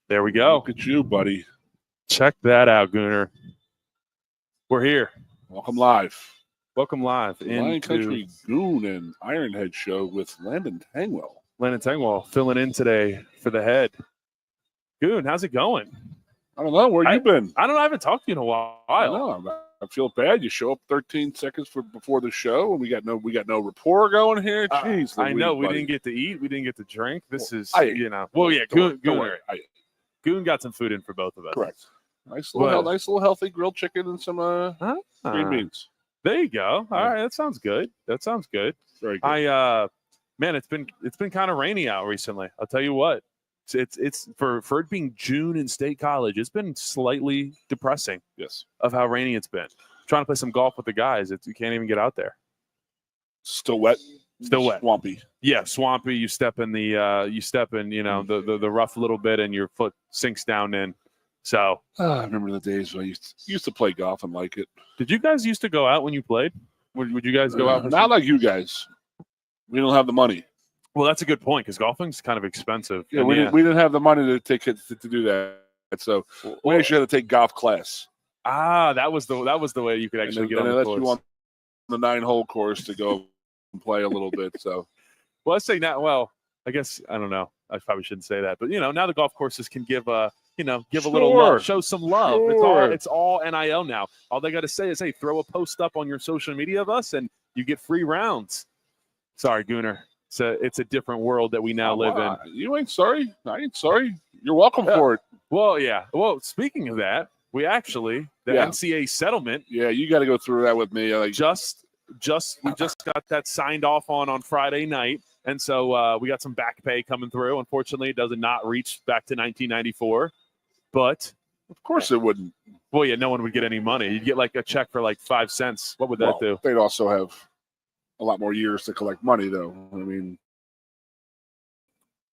There we go. Look at you, buddy. Check that out, Gooner. We're here. Welcome live. Welcome live Lion into Country Goon and Ironhead show with Landon Tengwall. Landon Tengwall filling in today for the head. Goon, how's it going? I don't know. Where you been? I don't know. I haven't talked to you in a while. I know. I feel bad. You show up 13 seconds before the show, and we got no rapport going here. Jeez, I know. We buddy. didn't get to eat. We didn't get to drink. This is, Well, yeah, Goon Goon got some food in for both of us. Correct. Nice little healthy grilled chicken and some green beans. There you go. All right, that sounds good. Very good. Man, it's been kind of rainy out recently. I'll tell you what. It's for it being June in State College, it's been slightly depressing. Yes. Of how rainy it's been. Trying to play some golf with the guys, you can't even get out there. Still wet. Swampy. Yeah, swampy. You step in the the rough a little bit, and your foot sinks down in. So I remember the days when I used to play golf and like it. Did you guys used to go out when you played? Would you guys go out? Not like you guys. We don't have the money. Well, that's a good point because golfing's kind of expensive. Yeah, we didn't have the money to take it to do that. So we actually had to take golf class. That was the way you could actually get on the course. You on the 9-hole course to go and play a little bit. So, well, let's say now. Well, I guess I don't know. I probably shouldn't say that, but now the golf courses can give a little love, show some love. Sure. It's all NIL now. All they got to say is, hey, throw a post up on your social media of us, and you get free rounds. Sorry, Gooner. It's a different world that we now live in. You ain't sorry. I ain't sorry. You're welcome for it. Well, yeah. Well, speaking of that, we actually NCAA settlement. Yeah, you got to go through that with me. We just got that signed off on Friday night, and so we got some back pay coming through. Unfortunately, it does not reach back to 1994, but of course it wouldn't. Well, yeah, no one would get any money. You'd get like a check for like 5 cents. What would that do? They'd also have a lot more years to collect money, though. I mean,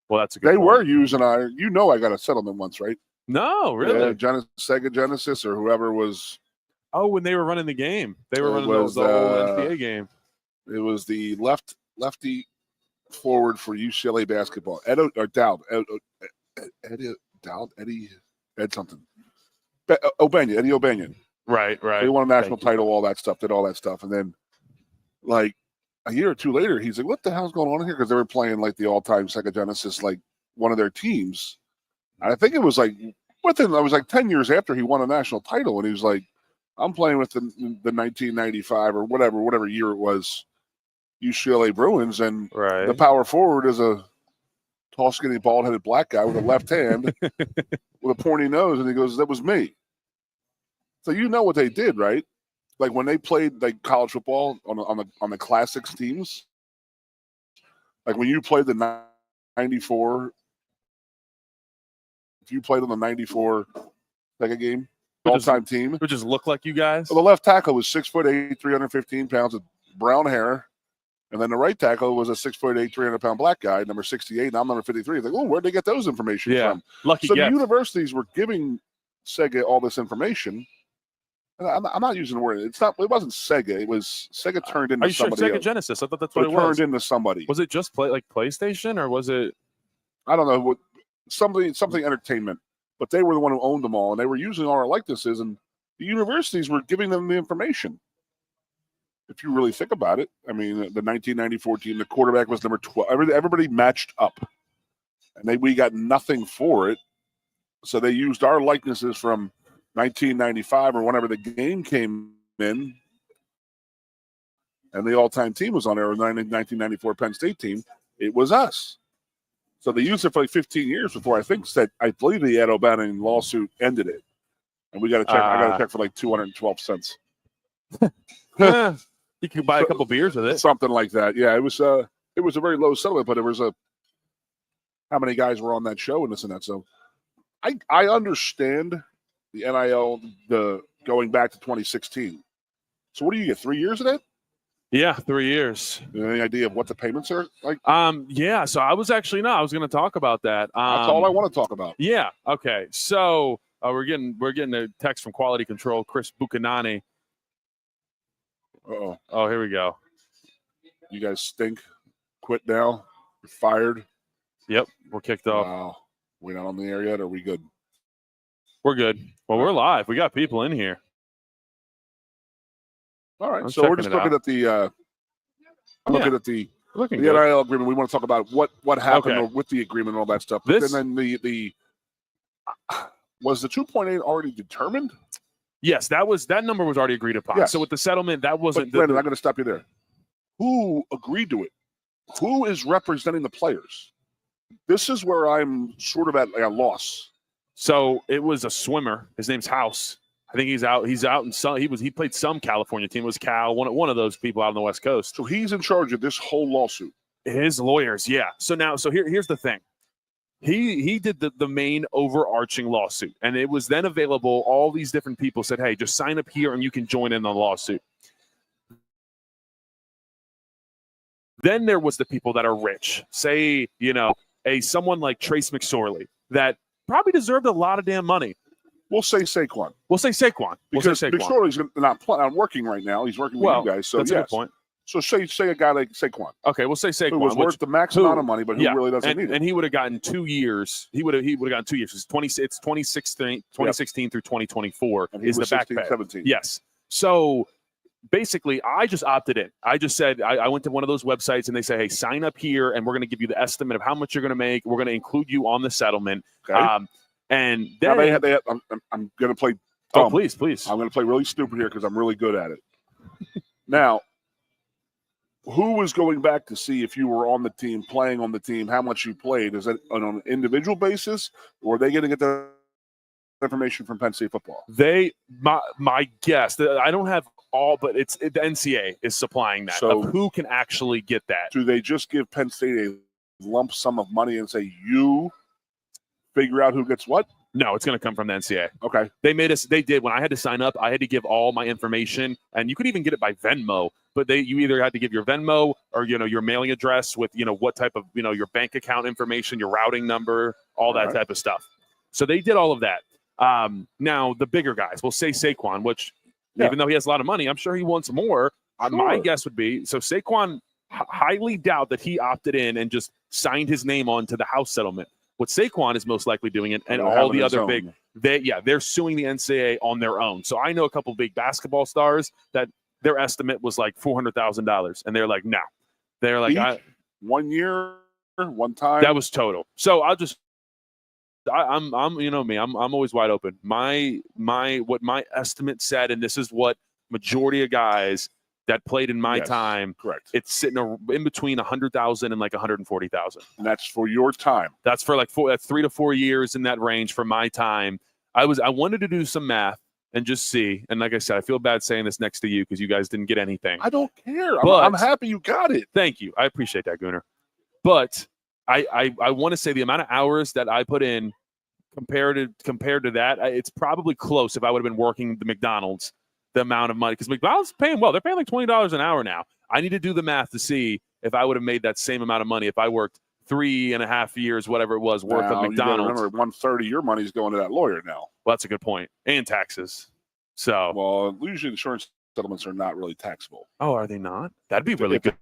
well, that's a good point. Were using I got a settlement once, right? No, really? Yeah, Sega Genesis or whoever was. Oh, when they were running the game, they were running the old NCAA game. It was the lefty forward for UCLA basketball. Eddie O'Banion. Right. They won a national title, all that stuff, did all that stuff, and then like a year or two later, he's like, "What the hell's going on here?" Because they were playing like the all-time Sega Genesis, like one of their teams. And I think it was like 10 years after he won a national title, and he was like, "I'm playing with the 1995 or whatever year it was, UCLA Bruins, and the power forward is a tall, skinny, bald-headed black guy with a left hand with a pointy nose," and he goes, "That was me." So you know what they did, right? Like when they played like college football on the classics teams, like when you played the 94, if you played on the 94 Sega game, all-time team, would just look like you guys. Well, the left tackle was 6'8", 315 pounds with brown hair, and then the right tackle was a 6'8", 300-pound black guy, number 68, and I'm number 53. Like, oh, where'd they get those information from? Lucky. So the universities were giving Sega all this information. I'm not using the word. It wasn't Sega. It was Sega turned into somebody. Are you sure Sega else. Genesis? I thought that's what it was. Turned into somebody. Was it just PlayStation, or was it? I don't know. Something entertainment. But they were the one who owned them all, and they were using all our likenesses, and the universities were giving them the information. If you really think about it, I mean, the 1994 team, the quarterback was number 12. Everybody matched up, and we got nothing for it. So they used our likenesses from 1995 or whenever the game came in, and the all-time team was on there, the 1994 Penn State team. It was us. So they used it for like 15 years before I believe the Ed O'Bannon lawsuit ended it. And we got to check. I got to check for like 212 cents. Yeah, you could buy a couple beers with it. Something like that. Yeah, it was a very low settlement, but it was how many guys were on that show and this and that. So I understand the NIL, the going back to 2016. So what do you get? 3 years of that? Yeah, 3 years. Any idea of what the payments are like? Yeah. So I was going to talk about that. That's all I want to talk about. Yeah. Okay. So we're getting a text from Quality Control, Chris Buchanani. Uh-oh. Oh, here we go. You guys stink. Quit now. You're fired. Yep, we're kicked off. Wow. We not on the air yet? Or are we good? We're good. Well, we're live. We got people in here. All right. I'm So we're checking just it looking at the looking at the Looking the good. NIL agreement. We want to talk about what happened Okay. with the agreement and all that stuff. But This- then the was the 2.8 already determined? Yes, that number was already agreed upon. Yes. So with the settlement, that wasn't. But Brandon, I'm going to stop you there. Who agreed to it? Who is representing the players? This is where I'm sort of at a loss. So it was a swimmer. His name's House. I think he's out. He's out in some. He played some California team. It was Cal, one of those people out on the West Coast. So he's in charge of this whole lawsuit. His lawyers, yeah. So here's the thing. He did the main overarching lawsuit, and it was then available. All these different people said, "Hey, just sign up here, and you can join in the lawsuit." Then there was the people that are rich. Say, someone like Trace McSorley that probably deserved a lot of damn money. We'll say Saquon. We'll say Saquon. Because McSorley's not working right now. He's working with you guys. So that's a good point. So say a guy like Saquon. Okay, we'll say Saquon. Who was worth the max amount of money, but who really doesn't need it. And he would have gotten 2 years. He would have gotten 2 years. It's 2016 through 2024 is the back pay. 17. Yes. So basically, I just opted in. I just said I went to one of those websites and they say, hey, sign up here and we're going to give you the estimate of how much you're going to make. We're going to include you on the settlement. Okay. And then I'm going to play dumb. Oh, please. I'm going to play really stupid here because I'm really good at it. Now, who was going back to see if you were on the team, playing on the team, how much you played? Is it on an individual basis, or are they going to get the information from Penn State football? My guess, I don't have all, but the NCAA is supplying that. So, of who can actually get that? Do they just give Penn State a lump sum of money and say, you figure out who gets what? No, it's going to come from the NCAA. Okay. They did. When I had to sign up, I had to give all my information, and you could even get it by Venmo, but you either had to give your Venmo or, your mailing address with, what type of, your bank account information, your routing number, all that type of stuff. So they did all of that. Now, the bigger guys, we'll say Saquon, which even though he has a lot of money, I'm sure he wants more. Sure. My guess would be, so Saquon, highly doubt that he opted in and just signed his name on to the house settlement. What Saquon is most likely doing it, and all the other big, they're suing the NCAA on their own. So I know a couple big basketball stars that their estimate was like $400,000, and they're like, no. They're like, 1 year, one time. That was total. So I'm me. I'm always wide open. What my estimate said, and this is what majority of guys that played in my time. Correct. It's sitting in between 100,000 and like 140,000. And that's for your time. That's for that's 3 to 4 years in that range for my time. I wanted to do some math and just see. And like I said, I feel bad saying this next to you because you guys didn't get anything. I don't care. But I'm happy you got it. Thank you. I appreciate that, Gooner. But I want to say the amount of hours that I put in compared to that, it's probably close if I would have been working the McDonald's. The amount of money, because McDonald's is paying well. They're paying like $20 an hour now. I need to do the math to see if I would have made that same amount of money if I worked 3.5 years, whatever it was, worth of McDonald's. Remember, 1/3 of your money is going to that lawyer now. Well, that's a good point. And taxes. So, well, usually insurance settlements are not really taxable. Oh, are they not? That'd be really good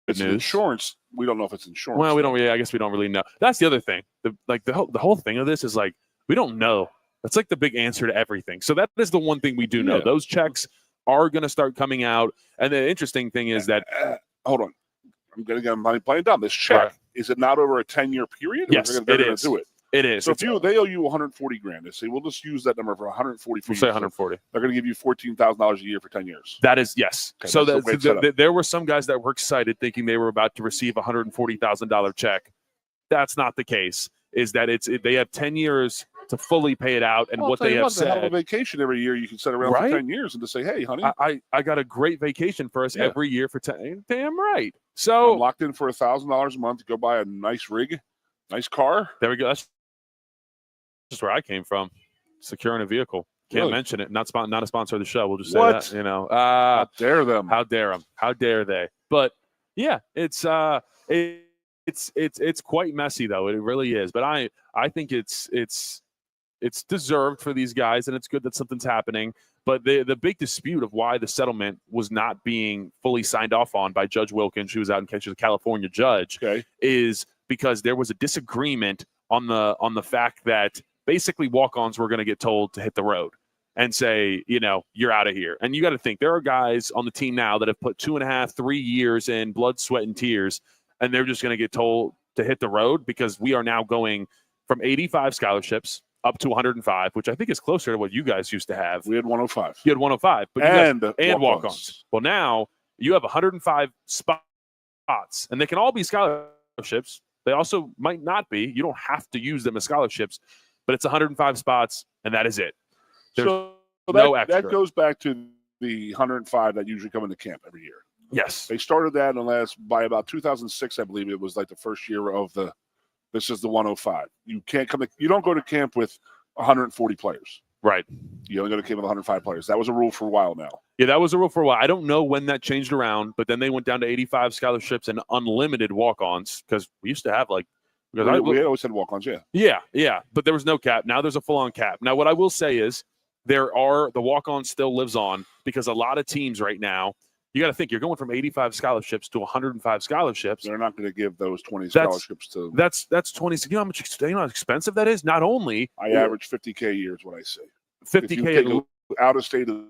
news. Insurance, we don't know if it's insurance. Well, we don't. Yeah, I guess we don't really know. That's the other thing. The whole thing of this is like we don't know. That's like the big answer to everything. So that is the one thing we do know. Those checks are going to start coming out. And the interesting thing is that hold on, I'm going to get my playing dumb. This check is it not over a 10-year period? Yes, it is. Do it. It is. So they owe you $140,000. They say we'll just use that number for $140,000. We'll say $140,000. They're going to give you $14,000 a year for 10 years. That is yes. Okay, so there were some guys that were excited, thinking they were about to receive a $140,000 check. That's not the case. Is that they have 10 years to fully pay it out, and what they have said. Have a vacation every year you can sit around for 10 years and just say, hey, honey, I got a great vacation for us every year for 10. Damn right. So I'm locked in for $1,000 a month to go buy a nice rig, nice car. There we go. That's just where I came from. Securing a vehicle. Can't mention it. Not a sponsor of the show. We'll just say that. How dare them? How dare them? How dare they? But yeah, it's quite messy though. It really is. But I think it's deserved for these guys, and it's good that something's happening. But the big dispute of why the settlement was not being fully signed off on by Judge Wilkins, who was out in case she's a California judge, is because there was a disagreement on the fact that basically walk-ons were going to get told to hit the road and say, you're out of here. And you got to think there are guys on the team now that have put 2.5, 3 years in blood, sweat, and tears, and they're just going to get told to hit the road because we are now going from 85 scholarships up to 105, which I think is closer to what you guys used to have. We had 105. You had 105, but and walk-ons. Well, now you have 105 spots, and they can all be scholarships. They also might not be. You don't have to use them as scholarships, but it's 105 spots, and that is it. There's no extra. That goes back to the 105 that usually come into camp every year. Yes. They started that by about 2006, I believe it was like the first year of this is the 105. You don't go to camp with 140 players. Right. You only go to camp with 105 players. That was a rule for a while now. Yeah, that was a rule for a while. I don't know when that changed around, but then they went down to 85 scholarships and unlimited walk-ons because we used to have we always had walk-ons, yeah. Yeah, but there was no cap. Now there's a full-on cap. Now what I will say is the walk-on still lives on because a lot of teams right now, you got to think you're going from 85 scholarships to 105 scholarships. They're not going to give those 20 scholarships to. That's 20. You know how expensive that is? Not only I average $50K a year is what I say. $50K out of state and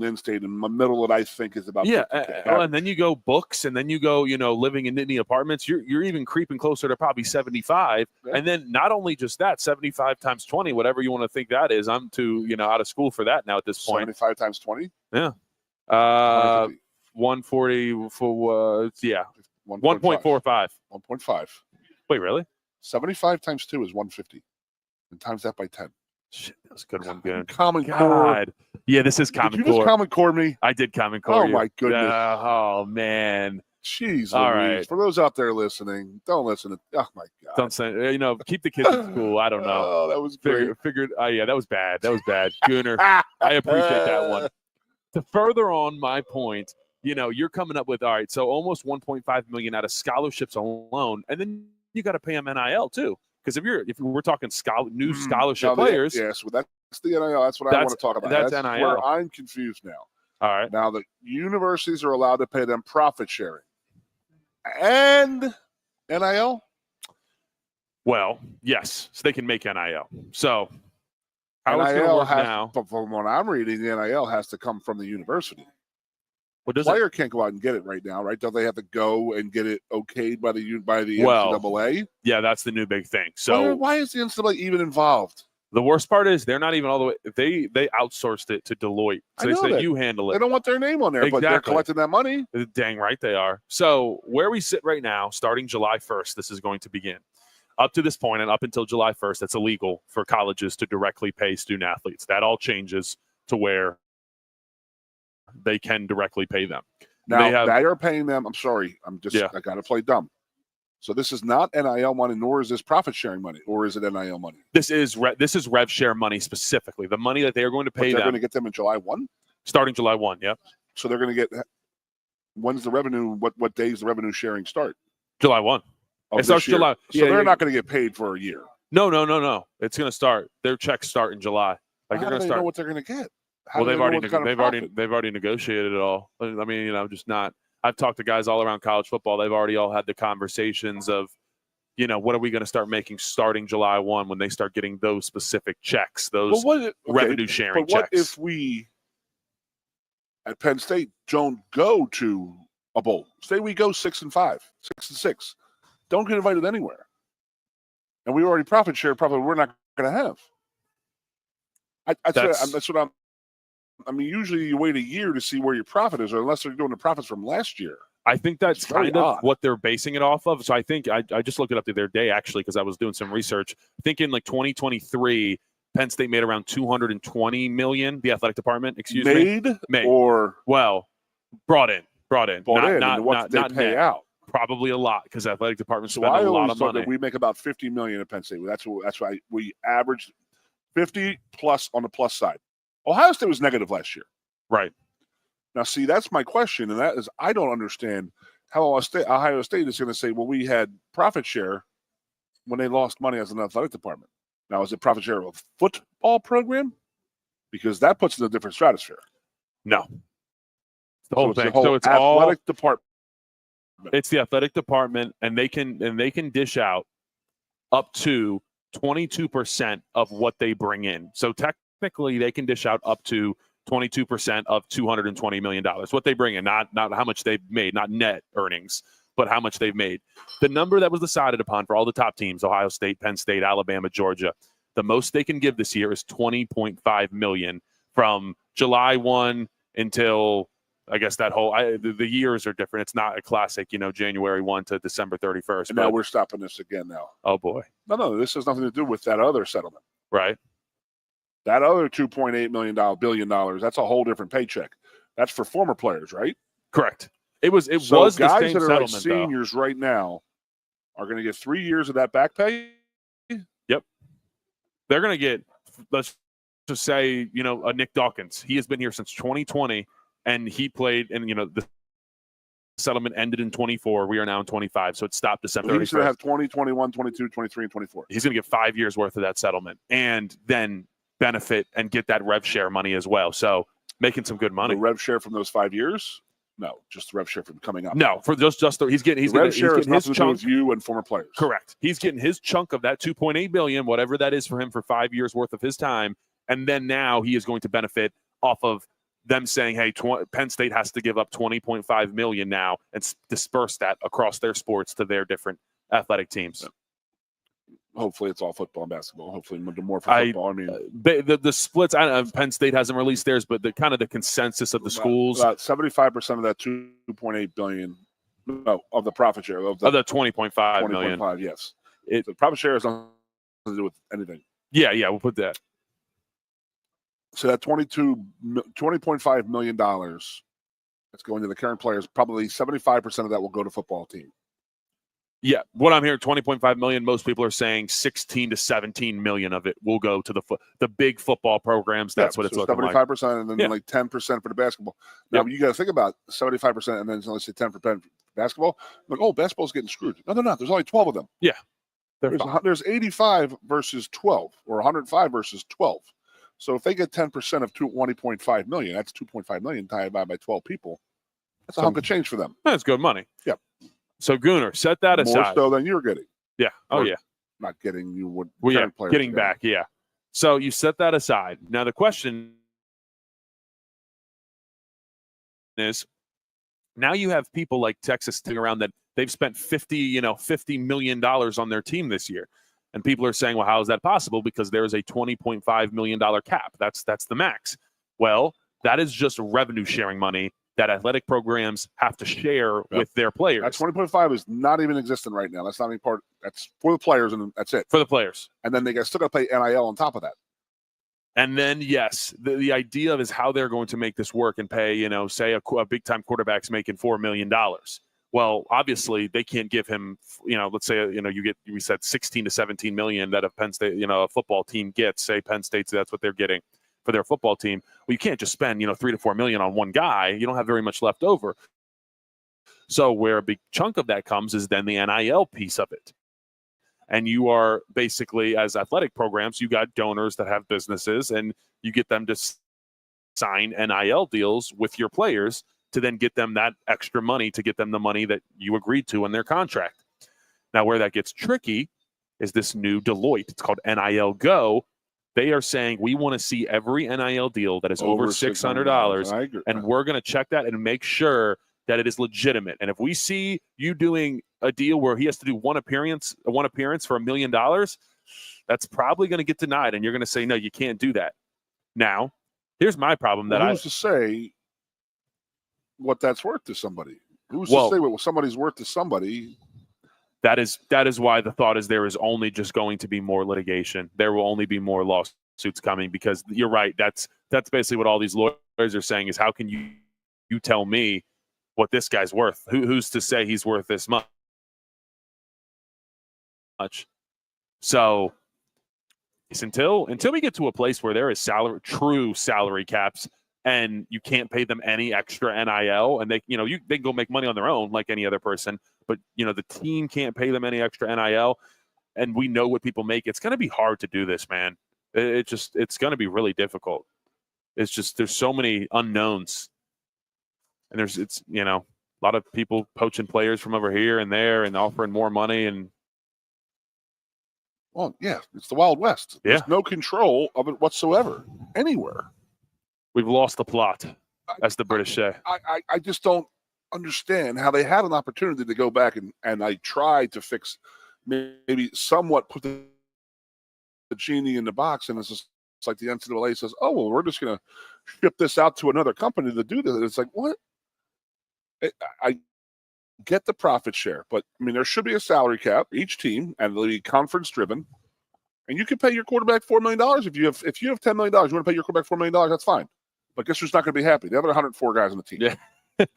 in-state, and the middle that I think is about $50K. And then you go books, and then you go, living in Nittany apartments. You're even creeping closer to probably 75. Yeah. And then not only just that, 75 times 20, whatever you want to think that is. I'm too out of school for that now at this point. 75 times 20. Yeah. 140 for 1.45. 1.5. Wait, really? 75 times 2 is 150, and times that by 10. Shit, that was a good one. Good. Common Core. Yeah, this is Common Core. Did you just Common Core me? I did Common Core. Oh my goodness. Oh man. Jeez. All Louise. right. For those out there listening, don't listen to. Oh my God. Don't say. Keep the kids in school. I don't know. Oh, that was great. Figured. Yeah, that was bad. That was bad. Gooner. I appreciate that one. To further on my point, you're coming up with, all right, so almost 1.5 million out of scholarships alone, and then you got to pay them NIL too. Because if we're talking new scholarship players, yes, well, that's the NIL. That's what I want to talk about. That's NIL. Where I'm confused now. All right. Now the universities are allowed to pay them profit sharing and NIL. Well, yes, so they can make NIL. So how it's going to work now? But from what I'm reading, the NIL has to come from the university. Well, the player can't go out and get it right now, right? Don't they have to go and get it okayed by the NCAA? Yeah, that's the new big thing. So why is the NCAA even involved? The worst part is they're not even all the way. They outsourced it to Deloitte. So they said you handle it. They don't want their name on there, but they're collecting that money. Dang right they are. So where we sit right now, starting July 1st, this is going to begin. Up to this point and up until July 1st, it's illegal for colleges to directly pay student athletes. That all changes to where they can directly pay them. Now, they are paying them. I'm sorry. I got to play dumb. So this is not NIL money, nor is this profit sharing money, or is it NIL money? This is rev share money specifically. The money that they are going to pay they're going to get them in July 1? Starting July 1, yep. So they're going to get – when's the revenue – what days the revenue sharing start? July 1. It starts July. So they're not going to get paid for a year. No. It's going to start. Their checks start in July. How do they know what they're going to get? They've already negotiated it all. I mean, just not. I've talked to guys all around college football. They've already all had the conversations of, what are we going to start making starting July 1 when they start getting those specific checks, those revenue sharing checks. But what if we at Penn State don't go to a bowl? Say we go 6-5, 6-6, don't get invited anywhere, and we already profit share. Probably we're not going to have. That's what I'm. I mean, usually you wait a year to see where your profit is, or unless they're doing the profits from last year. I think that's kind of what they're basing it off of. So I think I just looked it up the other day, actually, because I was doing some research. I think in 2023, Penn State made around $220 million. The athletic department, made or brought in. What did they pay out? Probably a lot because the athletic department spent a lot of money. That we make about $50 million at Penn State. That's why we averaged 50 plus on the plus side. Ohio State was negative last year. Right. Now, see, that's my question, and that is I don't understand how Ohio State is going to say, well, we had profit share when they lost money as an athletic department. Now, is it profit share of a football program? Because that puts it in a different stratosphere. No. It's the whole thing. So it's athletic department. It's the athletic department, and they can dish out up to 22% of what they bring in. So technically, they can dish out up to 22% of $220 million. What they bring in, not how much they've made, not net earnings, but how much they've made. The number that was decided upon for all the top teams, Ohio State, Penn State, Alabama, Georgia, the most they can give this year is $20.5 million from July 1 until, I guess, that whole the years are different. It's not a classic, January 1 to December 31st. And now we're stopping this again now. Oh, boy. No, this has nothing to do with that other settlement. Right. That other $2.8 billion, that's a whole different paycheck. That's for former players, right? Correct. It was guys the same that are settlement, like seniors right now are going to get 3 years of that back pay. Yep. They're going to get, let's just say, a Nick Dawkins. He has been here since 2020, and he played, and, the settlement ended in 24. We are now in 25, so it stopped December 31st. He's going to have 20, 21, 22, 23, and 24. He's going to get 5 years worth of that settlement and then benefit and get that rev share money as well. So making some good money. The rev share from those 5 years? No, just the rev share from coming up. No, for just he's getting rev share he's getting his chunk with you and former players. Correct. He's getting his chunk of that $2.8 billion, whatever that is for him, for 5 years worth of his time, and then now he is going to benefit off of them saying, "Hey, Penn State has to give up $20.5 million now and disperse that across their sports to their different athletic teams." Yeah. Hopefully it's all football and basketball. Hopefully more for football. The splits, I don't know, Penn State hasn't released theirs, but the kind of the consensus of the schools. About 75% of that $2.8 billion, no, of the profit share. Of the $20.5 million. Yes. The profit share has nothing to do with anything. Yeah, we'll put that. So that $20.5 million that's going to the current players, probably 75% of that will go to football team. Yeah, what I'm hearing, $20.5 million. Most people are saying 16 to 17 million of it will go to the big football programs. That's what it's looking 75%, like. 75%, and then like 10% for the basketball. Now you got to think about 75%, and then let's say 10% for basketball. Like, basketball's getting screwed. No, they're not. There's only 12 of them. Yeah, there's 85 versus 12, or 105 versus 12. So if they get 10% of $20.5 million, that's $2.5 million divided by 12 people. That's a hunk of change for them. That's good money. Yeah. So Gooner, set that aside. More so than you're getting. Yeah. Oh, yeah. Not getting you would. Well, yeah, getting back. Yeah. So you set that aside. Now the question is, now you have people like Texas sitting around that they've spent $50 million on their team this year. And people are saying, well, how is that possible? Because there is a $20.5 million cap. That's the max. Well, that is just revenue sharing money that athletic programs have to share with their players. That 20.5 is not even existent right now. That's not even part. That's for the players, and that's it. For the players. And then they still got to pay NIL on top of that. And then, yes, the idea is how they're going to make this work and pay, say a big-time quarterback's making $4 million. Well, obviously, they can't give him, let's say, we said 16 to 17 million that a Penn State, a football team gets. Say Penn State, that's what they're getting for their football team. Well, you can't just spend, 3 to 4 million on one guy. You don't have very much left over. So where a big chunk of that comes is then the NIL piece of it. And you are basically, as athletic programs, you got donors that have businesses, and you get them to sign NIL deals with your players to then get them that extra money, to get them the money that you agreed to in their contract. Now, where that gets tricky is this new Deloitte. It's called NIL Go. They are saying we want to see every NIL deal that is over $600, and we're going to check that and make sure that it is legitimate. And if we see you doing a deal where he has to do one appearance for $1 million, that's probably going to get denied, and you're going to say, no, you can't do that. Now, here's my problem. Who's to say what that's worth to somebody? Who's to say what somebody's worth to somebody? That is why the thought is there is only just going to be more litigation. There will only be more lawsuits coming, because you're right. That's basically what all these lawyers are saying is, how can you tell me what this guy's worth? Who's to say he's worth this much? So until we get to a place where there is true salary caps, and you can't pay them any extra NIL, and they can go make money on their own like any other person, but the team can't pay them any extra NIL, and we know what people make. It's going to be hard to do this, man. It's going to be really difficult. It's just, there's so many unknowns, and it's a lot of people poaching players from over here and there and offering more money, and Well, yeah, it's the Wild West. There's no control of it whatsoever anywhere. We've lost the plot, as the British say. I just don't understand how they had an opportunity to go back and I tried to fix, maybe somewhat put the genie in the box, and it's like the NCAA says, oh, well, we're just going to ship this out to another company to do this. And it's like, what? I get the profit share, but I mean, there should be a salary cap each team, and it'll be conference driven. And you can pay your quarterback $4 million if you have $10 million. You want to pay your quarterback $4 million, that's fine. But guess who's not going to be happy? The other 104 guys on the team. Yeah.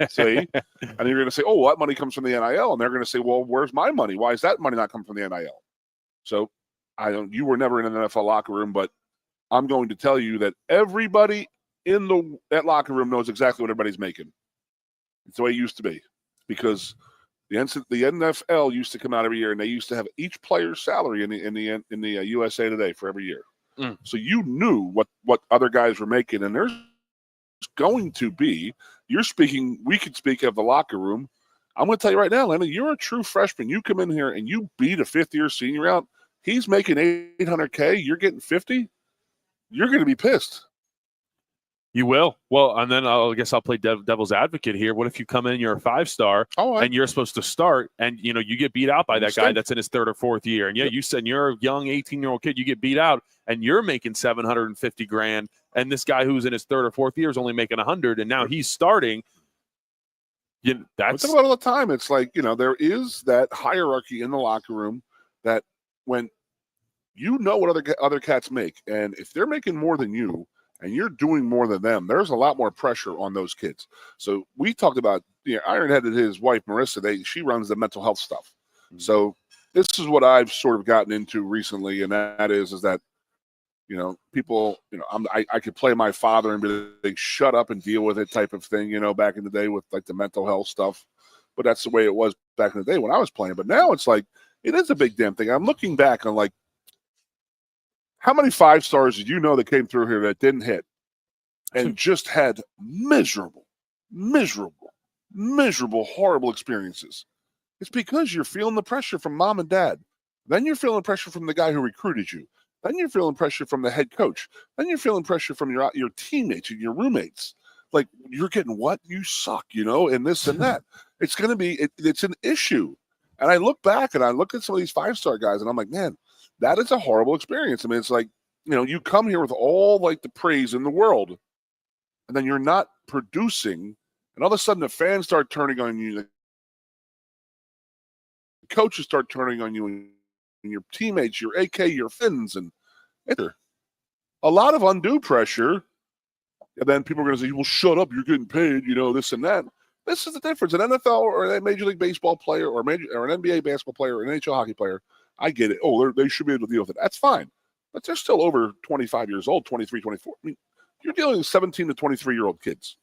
See? And you're going to say, oh, that money comes from the NIL. And they're going to say, well, where's my money? Why is that money not coming from the NIL? So you were never in an NFL locker room, but I'm going to tell you that everybody in that locker room knows exactly what everybody's making. It's the way it used to be, because the NFL used to come out every year, and they used to have each player's salary in the USA Today for every year. So you knew what other guys were making, and there's going to be. We could speak of the locker room. I'm going to tell you right now, Lenny, you're a true freshman. You come in here and you beat a fifth-year senior out. He's making $800K. You're getting $50. You're going to be pissed. You will. Well, and then I guess I'll play devil's advocate here. What if you come in, you're a 5-star, and you're supposed to start, and you get beat out by that guy that's in his 3rd or 4th year, and you said you're a young 18-year-old kid, you get beat out, and you're making $750,000, and this guy who's in his 3rd or 4th year is only making $100,000, and now he's starting. That's about all the time. It's like there is that hierarchy in the locker room that when what other cats make, and if they're making more than you, and you're doing more than them, there's a lot more pressure on those kids. So we talked about Ironhead and his wife, Marissa, she runs the mental health stuff. Mm-hmm. So this is what I've sort of gotten into recently, and that is that, people, I could play my father and be like, shut up and deal with it type of thing, back in the day with like the mental health stuff. But that's the way it was back in the day when I was playing. But now it's like, it is a big damn thing. I'm looking back on like, how many 5-stars did you know that came through here that didn't hit and just had miserable, horrible experiences? It's because you're feeling the pressure from mom and dad. Then you're feeling pressure from the guy who recruited you. Then you're feeling pressure from the head coach. Then you're feeling pressure from your teammates and your roommates. Like, you're getting what? You suck, and this and that. It's going to be, it's an issue. And I look back and I look at some of these 5-star guys and I'm like, man, that is a horrible experience. I mean, it's like, you come here with all like the praise in the world, and then you're not producing, and all of a sudden the fans start turning on you, the coaches start turning on you, and your teammates, your AK, your Finns, and it's a lot of undue pressure. And then people are going to say, well, shut up, you're getting paid, this and that. This is the difference. An NFL or a Major League Baseball player or an NBA basketball player or an NHL hockey player, I get it. Oh, they should be able to deal with it. That's fine. But they're still over 25 years old, 23, 24. I mean, you're dealing with 17 to 23-year-old kids,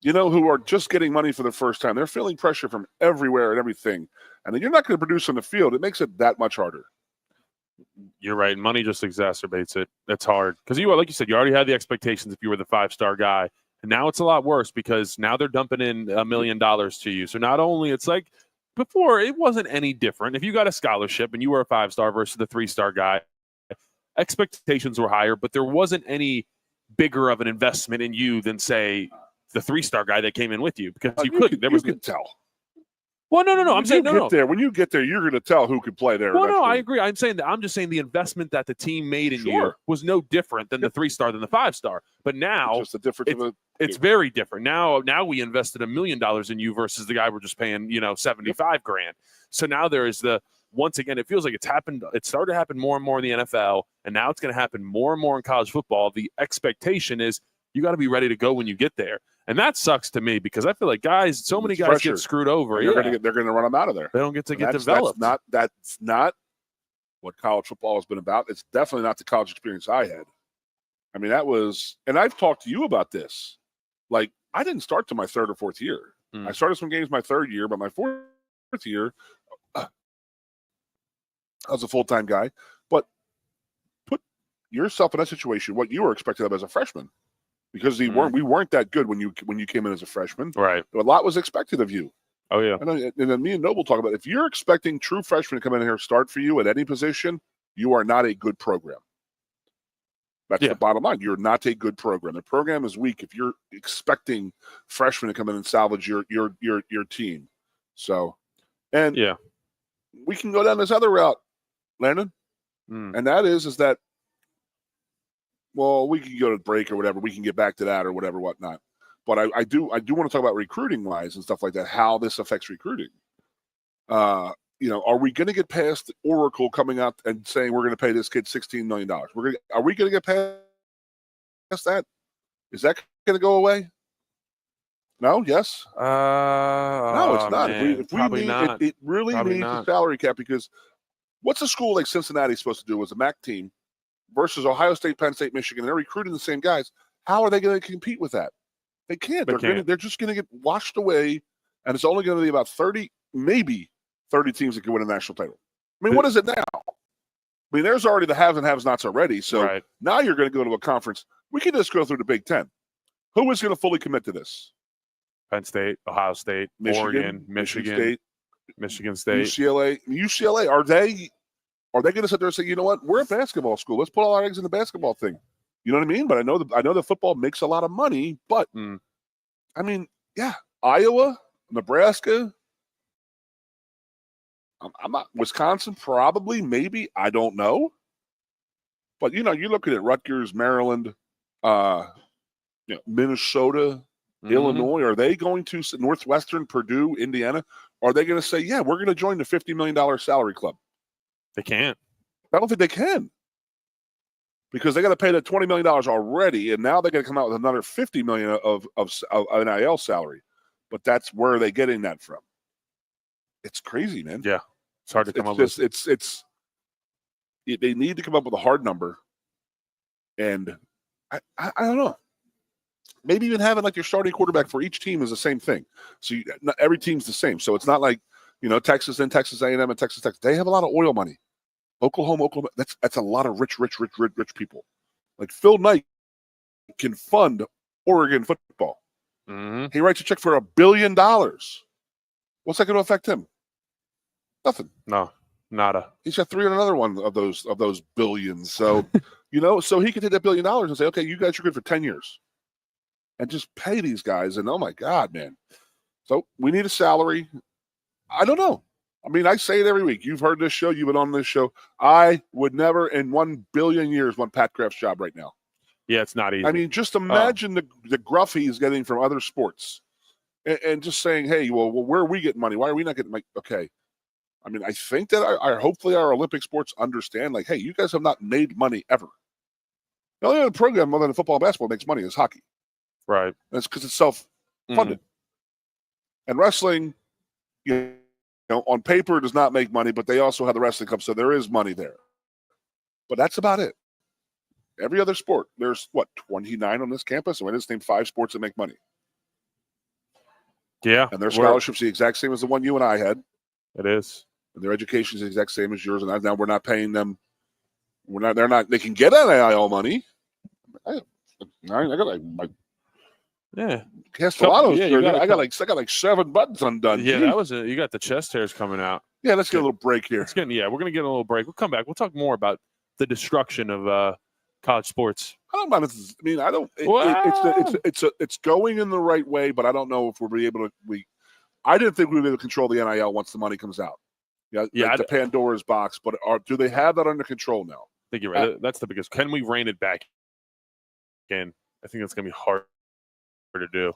who are just getting money for the first time. They're feeling pressure from everywhere and everything. And then you're not going to produce on the field. It makes it that much harder. You're right. Money just exacerbates it. It's hard. Because like you said, you already had the expectations if you were the 5-star guy. And now it's a lot worse because now they're dumping in $1 million to you. So not only it's like, before, it wasn't any different. If you got a scholarship and you were a 5-star versus the 3-star guy, expectations were higher, but there wasn't any bigger of an investment in you than, say, the 3-star guy that came in with you, because you could tell. Well, no. I'm saying no. When you get there, you're going to tell who could play there. Well, no, I agree. I'm just saying the investment that the team made in you was no different than the 3-star than the 5-star. But now it's just the difference. It's very different. Now we invested $1 million in you versus the guy we're just paying, $75,000. So now there is once again, it feels like it's happened. It started to happen more and more in the NFL, and now it's going to happen more and more in college football. The expectation is you got to be ready to go when you get there. And that sucks to me because I feel like so many guys get screwed over. They're going to run them out of there. They don't get to get developed. That's not what college football has been about. It's definitely not the college experience I had. I mean, and I've talked to you about this. Like, I didn't start till my 3rd or 4th year. I started some games my 3rd year, but my 4th year, I was a full-time guy. But put yourself in that situation, what you were expected of as a freshman. Because we weren't that good when you came in as a freshman. Right. A lot was expected of you. Oh, yeah. And then me and Noble talk about, if you're expecting true freshmen to come in here and start for you at any position, you are not a good program. That's the bottom line. You're not a good program. The program is weak if you're expecting freshmen to come in and salvage your team. So, and we can go down this other route, Landon, and that is that. Well, we can go to break or whatever. We can get back to that or whatever, whatnot. But I do want to talk about recruiting wise and stuff like that. How this affects recruiting. Are we going to get past Oracle coming out and saying we're going to pay this kid $16 million? Are we going to get past that? Is that going to go away? No. Yes. No, it's not. If we need, not. It really probably needs not. A salary cap, because what's a school like Cincinnati supposed to do as a MAC team versus Ohio State, Penn State, Michigan? They're recruiting the same guys. How are they going to compete with that? They can't. They're just going to get washed away, and it's only going to be about 30, maybe 30 teams that can win a national title. I mean, what is it now? I mean, there's already the haves and have-nots already. So now you're going to go to a conference. We can just go through the Big Ten. Who is going to fully commit to this? Penn State, Ohio State, Oregon, Michigan State, UCLA. Are they going to sit there and say, you know what? We're a basketball school. Let's put all our eggs in the basketball thing. You know what I mean? But I know that football makes a lot of money. But I mean, Iowa, Nebraska. I'm not Wisconsin, probably, maybe. I don't know. But you're looking at Rutgers, Maryland, Minnesota, Illinois. Are they going to Northwestern, Purdue, Indiana? Are they going to say, we're going to join the $50 million salary club? They can't. I don't think they can, because they got to pay that $20 million already, and now they're going to come out with another $50 million of NIL salary. But that's where are they getting that from? It's crazy, man. Yeah, it's hard to come up with. They need to come up with a hard number, and I don't know. Maybe even having like your starting quarterback for each team is the same thing. So not every team's the same. So it's not like Texas and Texas A&M and Texas Tech. They have a lot of oil money. Oklahoma. That's a lot of rich people. Like Phil Knight can fund Oregon football. He writes a check for $1 billion. What's that going to affect him? Nothing. No, nada. He's got another one of those billions. So, so he can take that $1 billion and say, okay, you guys are good for 10 years. And just pay these guys. And oh my God, man. So we need a salary. I don't know. I mean, I say it every week. You've heard this show. You've been on this show. I would never in 1 billion years want Pat Kraft's job right now. Yeah, it's not easy. I mean, just imagine the gruff he's getting from other sports. And just saying, hey, well, where are we getting money? Why are we not getting money? Okay. I mean, I think that hopefully our Olympic sports understand, like, hey, you guys have not made money ever. The only other program other than football and basketball makes money is hockey. Right. That's because it's self-funded. And wrestling, on paper does not make money, but they also have the wrestling cup, so there is money there. But that's about it. Every other sport, there's 29 on this campus, and I just named 5 sports that make money. Yeah. And their scholarship's the exact same as the one you and I had. It is. And their education is the exact same as yours, and now we're not paying them. They can get NIL money. I got Castellanos. I got like 7 buttons undone. Yeah, you got the chest hairs coming out. Yeah, let's get a little break here. We're gonna get a little break. We'll come back. We'll talk more about the destruction of college sports. I don't mind. It's going in the right way, but I don't know if we'll be able to. I didn't think we would be able to control the NIL once the money comes out. The Pandora's box. But do they have that under control now? I think you're right. That's the biggest. Can we rein it back again? I think that's gonna be hard to do.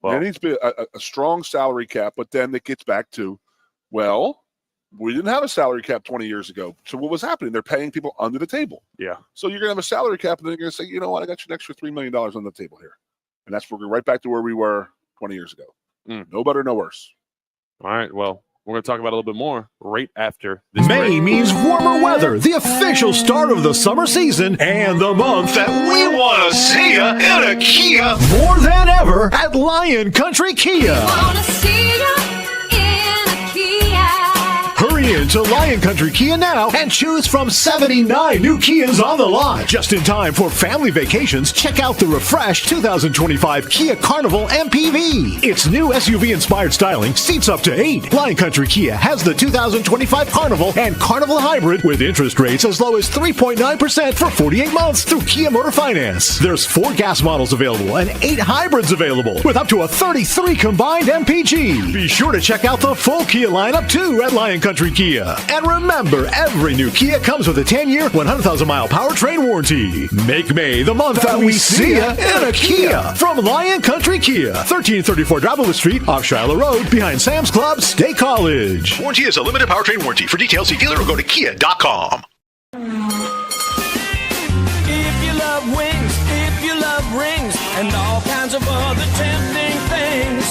Well, there needs to be a strong salary cap, but then it gets back to, we didn't have a salary cap 20 years ago. So what was happening? They're paying people under the table. Yeah. So you're going to have a salary cap, and then you're going to say, you know what? I got you an extra $3 million on the table here. And that's we're right back to where we were 20 years ago. No better, no worse. All right. Well, we're going to talk about it a little bit more right after this May break. Means warmer weather, the official start of the summer season, and the month that we want to see you in a Kia more than ever at Lion Country Kia. Wanna see you in a Kia. Hurry into Lion Country Kia now and choose from 79 new Kias on the lot. Just in time for family vacations, check out the refreshed 2025 Kia Carnival MPV. Its new SUV-inspired styling, seats up to 8. Lion Country Kia has the 2025 Carnival and Carnival Hybrid with interest rates as low as 3.9% for 48 months through Kia Motor Finance. There's 4 gas models available and 8 hybrids available with up to a 33 combined MPG. Be sure to check out the full Kia lineup too at Lion Country Kia. And remember, every new Kia comes with a 10-year, 100,000-mile powertrain warranty. Make May the month that we see ya in a Kia. From Lion Country Kia, 1334 Dravilla Street, off Shiloh Road, behind Sam's Club, State College. Warranty is a limited powertrain warranty. For details, see dealer or go to kia.com. If you love wings, if you love rings, and all kinds of other tempting things,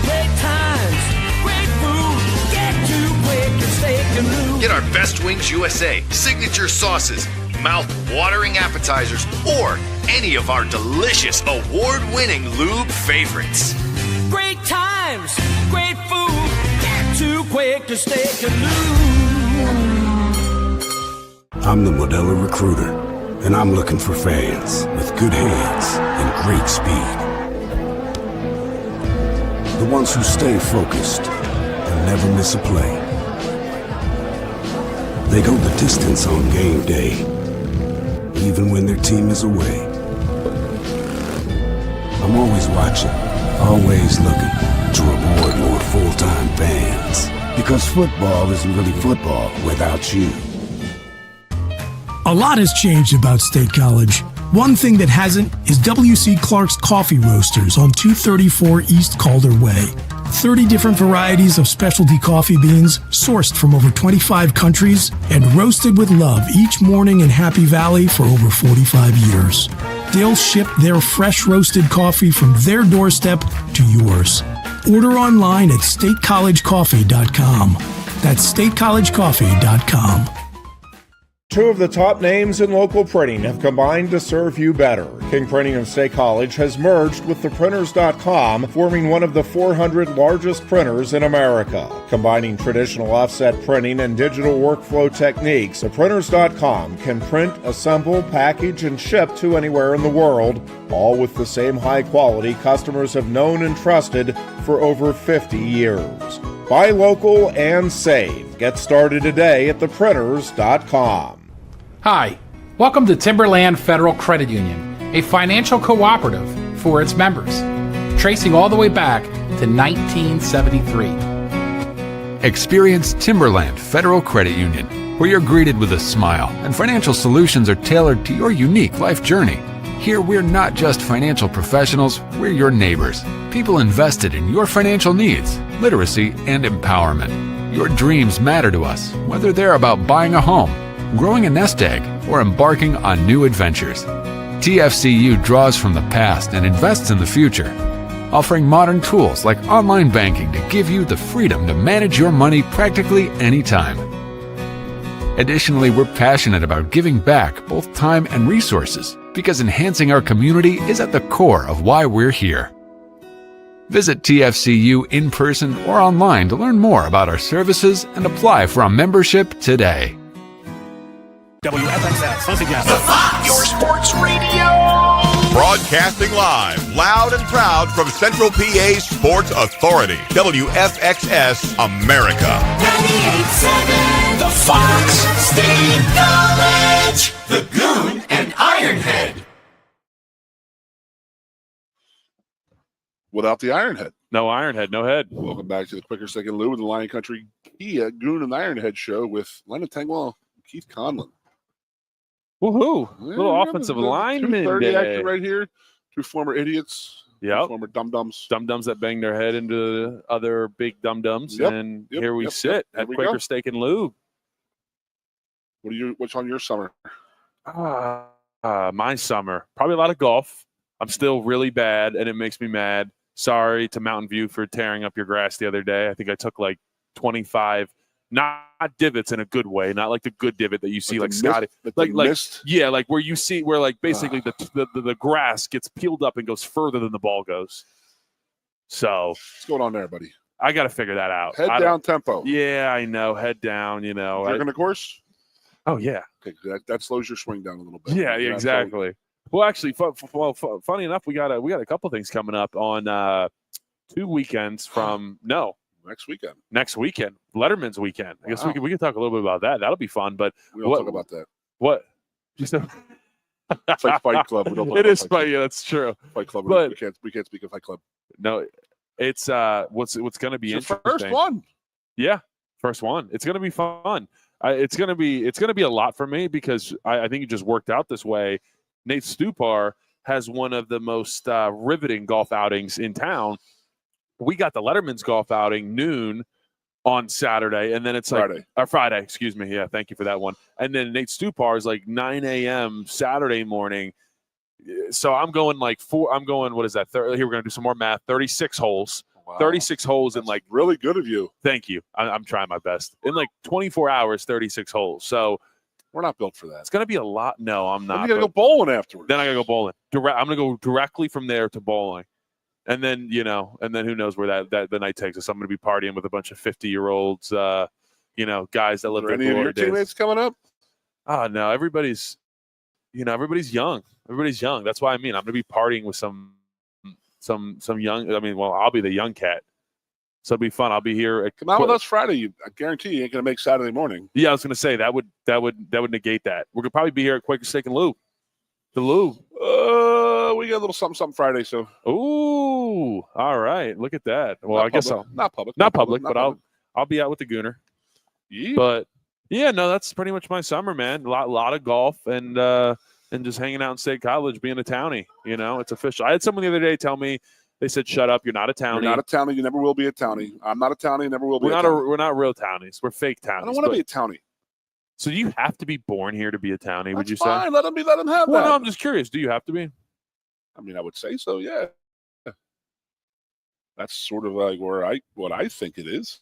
great times, great food, get to Quaker Steak and Lube. Get our Best Wings USA, signature sauces, mouth-watering appetizers, or any of our delicious award-winning lube favorites. Great times, great food, get to Quaker Steak and Lube. I'm the Modelo Recruiter, and I'm looking for fans with good hands and great speed. The ones who stay focused and never miss a play. They go the distance on game day, even when their team is away. I'm always watching, always looking to reward more full-time fans. Because football isn't really football without you. A lot has changed about State College. One thing that hasn't is W.C. Clark's Coffee Roasters on 234 East Calder Way. 30 different varieties of specialty coffee beans sourced from over 25 countries and roasted with love each morning in Happy Valley for over 45 years. They'll ship their fresh roasted coffee from their doorstep to yours. Order online at statecollegecoffee.com. That's statecollegecoffee.com. 2 of the top names in local printing have combined to serve you better. King Printing of State College has merged with theprinters.com, forming one of the 400 largest printers in America. Combining traditional offset printing and digital workflow techniques, theprinters.com can print, assemble, package, and ship to anywhere in the world, all with the same high quality customers have known and trusted for over 50 years. Buy local and save. Get started today at theprinters.com. Hi, welcome to Timberland Federal Credit Union, a financial cooperative for its members, tracing all the way back to 1973. Experience Timberland Federal Credit Union, where you're greeted with a smile and financial solutions are tailored to your unique life journey. Here, we're not just financial professionals, we're your neighbors, people invested in your financial needs, literacy, and empowerment. Your dreams matter to us, whether they're about buying a home, growing a nest egg, or embarking on new adventures. TFCU draws from the past and invests in the future, offering modern tools like online banking to give you the freedom to manage your money practically anytime. Additionally, we're passionate about giving back both time and resources because enhancing our community is at the core of why we're here. Visit TFCU in person or online to learn more about our services and apply for a membership today. WFXS, once again, The Fox, your sports radio. broadcasting live, loud and proud from Central PA's Sports Authority, WFXS America. 98.7 The Fox, State College, the Goon and Ironhead. Without the Ironhead. No Ironhead, no head. Welcome back to the Quicker Second Lou with the Lion Country Kia Goon and Ironhead show with Lennon Tengwall and Keith Conlon. Woohoo! Yeah, Little offensive lineman 230 day. action right here. 2 former idiots. Yep. 2 former dum-dums. Dum-dums that bang their head into other big dum-dums. Yep, And yep, here we yep, sit yep. There at we Quaker go. Steak and Lube. What's on your summer? My summer. Probably a lot of golf. I'm still really bad, and it makes me mad. Sorry to Mountain View for tearing up your grass the other day. I think I took like 25, not divots in a good way, not like the good divot that you see like Scotty. Like yeah, like where you see where like basically the grass gets peeled up and goes further than the ball goes. So what's going on there, buddy? I got to figure that out. Head down tempo. Yeah, I know. Head down, you know. Drinking the course? Oh, yeah. Okay, that slows your swing down a little bit. Yeah, exactly. Well, actually, funny enough, we got a couple things coming up on 2 weekends from next weekend, Letterman's weekend. I guess we can talk a little bit about that. That'll be fun. But we don't talk about that. What? It's like Fight Club. We don't talk it about is Fight. Yeah, that's true. Fight Club. But, we can't speak of Fight Club. No, it's what's going to be interesting. First one. Yeah, first one. It's going to be fun. It's going to be a lot for me because I think it just worked out this way. Nate Stupar has one of the most riveting golf outings in town. We got the Letterman's golf outing noon on Saturday, and then it's Friday. Excuse me. Yeah, thank you for that one. And then Nate Stupar is like 9 a.m. Saturday morning. So I'm going what is that? Here we're going to do some more math. 36 holes. Wow. 36 holes in like really good of you. Thank you. I'm trying my best. In like 24 hours, 36 holes. So we're not built for that. It's going to be a lot. No, I'm not. You got to go bowling afterwards. Then I got to go bowling. I'm going to go directly from there to bowling. And then, who knows where that the night takes us. I'm going to be partying with a bunch of 50-year-olds, guys that live there. Any of your teammates coming up? Oh, no. Everybody's young. Everybody's young. That's why I'm going to be partying with some young. I'll be the young cat. So it'll be fun. I'll be here. Come out with us Friday. I guarantee you ain't going to make Saturday morning. Yeah, I was going to say that would negate that. We're going to probably be here at Quaker Steak and Lou. The Lou. We got a little something Friday. So. Ooh, all right. Look at that. Well, I guess not public, but I'll be out with the Gooner. Yeah. But yeah, no, that's pretty much my summer, man. A lot of golf and just hanging out in State College, being a townie. It's official. I had someone the other day tell me, they said, "Shut up! You're not a townie. You're not a townie. You never will be a townie. I'm not a townie. Never will be. We're not real townies. We're fake townies. I don't want to be a townie. So you have to be born here to be a townie? Would you fine. say? Let them have that. No, I'm just curious. Do you have to be? I mean, I would say so. Yeah. That's sort of like what I think it is.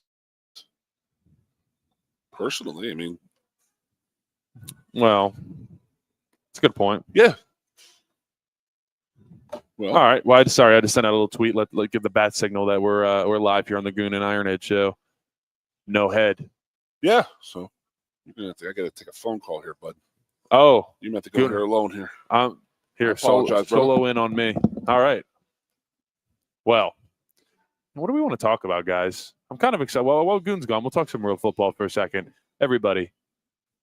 Personally, I mean. Well, it's a good point. Yeah. Well, all right. Well, I just sent out a little tweet. Let give the bat signal that we're live here on the Goon and Ironhead show. No head. Yeah. So I got to take a phone call here, bud. Oh, you meant to go here alone here. Here, solo in on me. All right. Well, what do we want to talk about, guys? I'm kind of excited. Well, while Goon's gone, we'll talk some real football for a second. Everybody,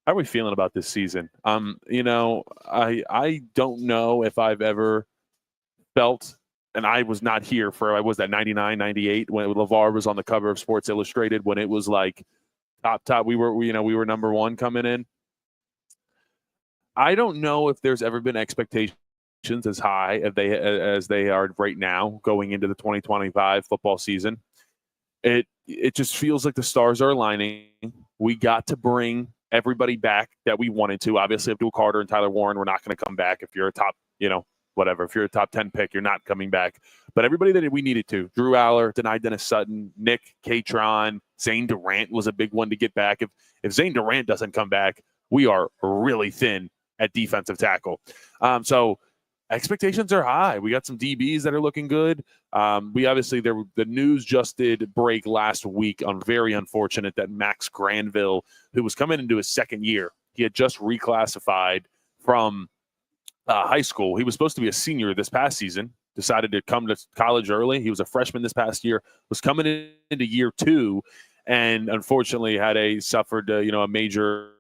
how are we feeling about this season? I don't know if I've ever felt, and I was not here for, was that 99, 98 when LeVar was on the cover of Sports Illustrated, when it was like top. We were number one coming in. I don't know if there's ever been expectations as high as they are right now going into the 2025 football season. It just feels like the stars are aligning. We got to bring everybody back that we wanted to. Obviously, Abdul Carter and Tyler Warren, we're not going to come back. If you're a top, whatever. If you're a top 10 pick, you're not coming back. But everybody that we needed to. Drew Aller, Denai Dennis Sutton, Nick, Katron, Zane Durant was a big one to get back. If Zane Durant doesn't come back, we are really thin at defensive tackle. So expectations are high. We got some DBs that are looking good. We obviously, the news just did break last week on very unfortunate that Max Granville, who was coming into his second year, he had just reclassified from high school. He was supposed to be a senior this past season, decided to come to college early. He was a freshman this past year, was coming into year two, and unfortunately suffered a major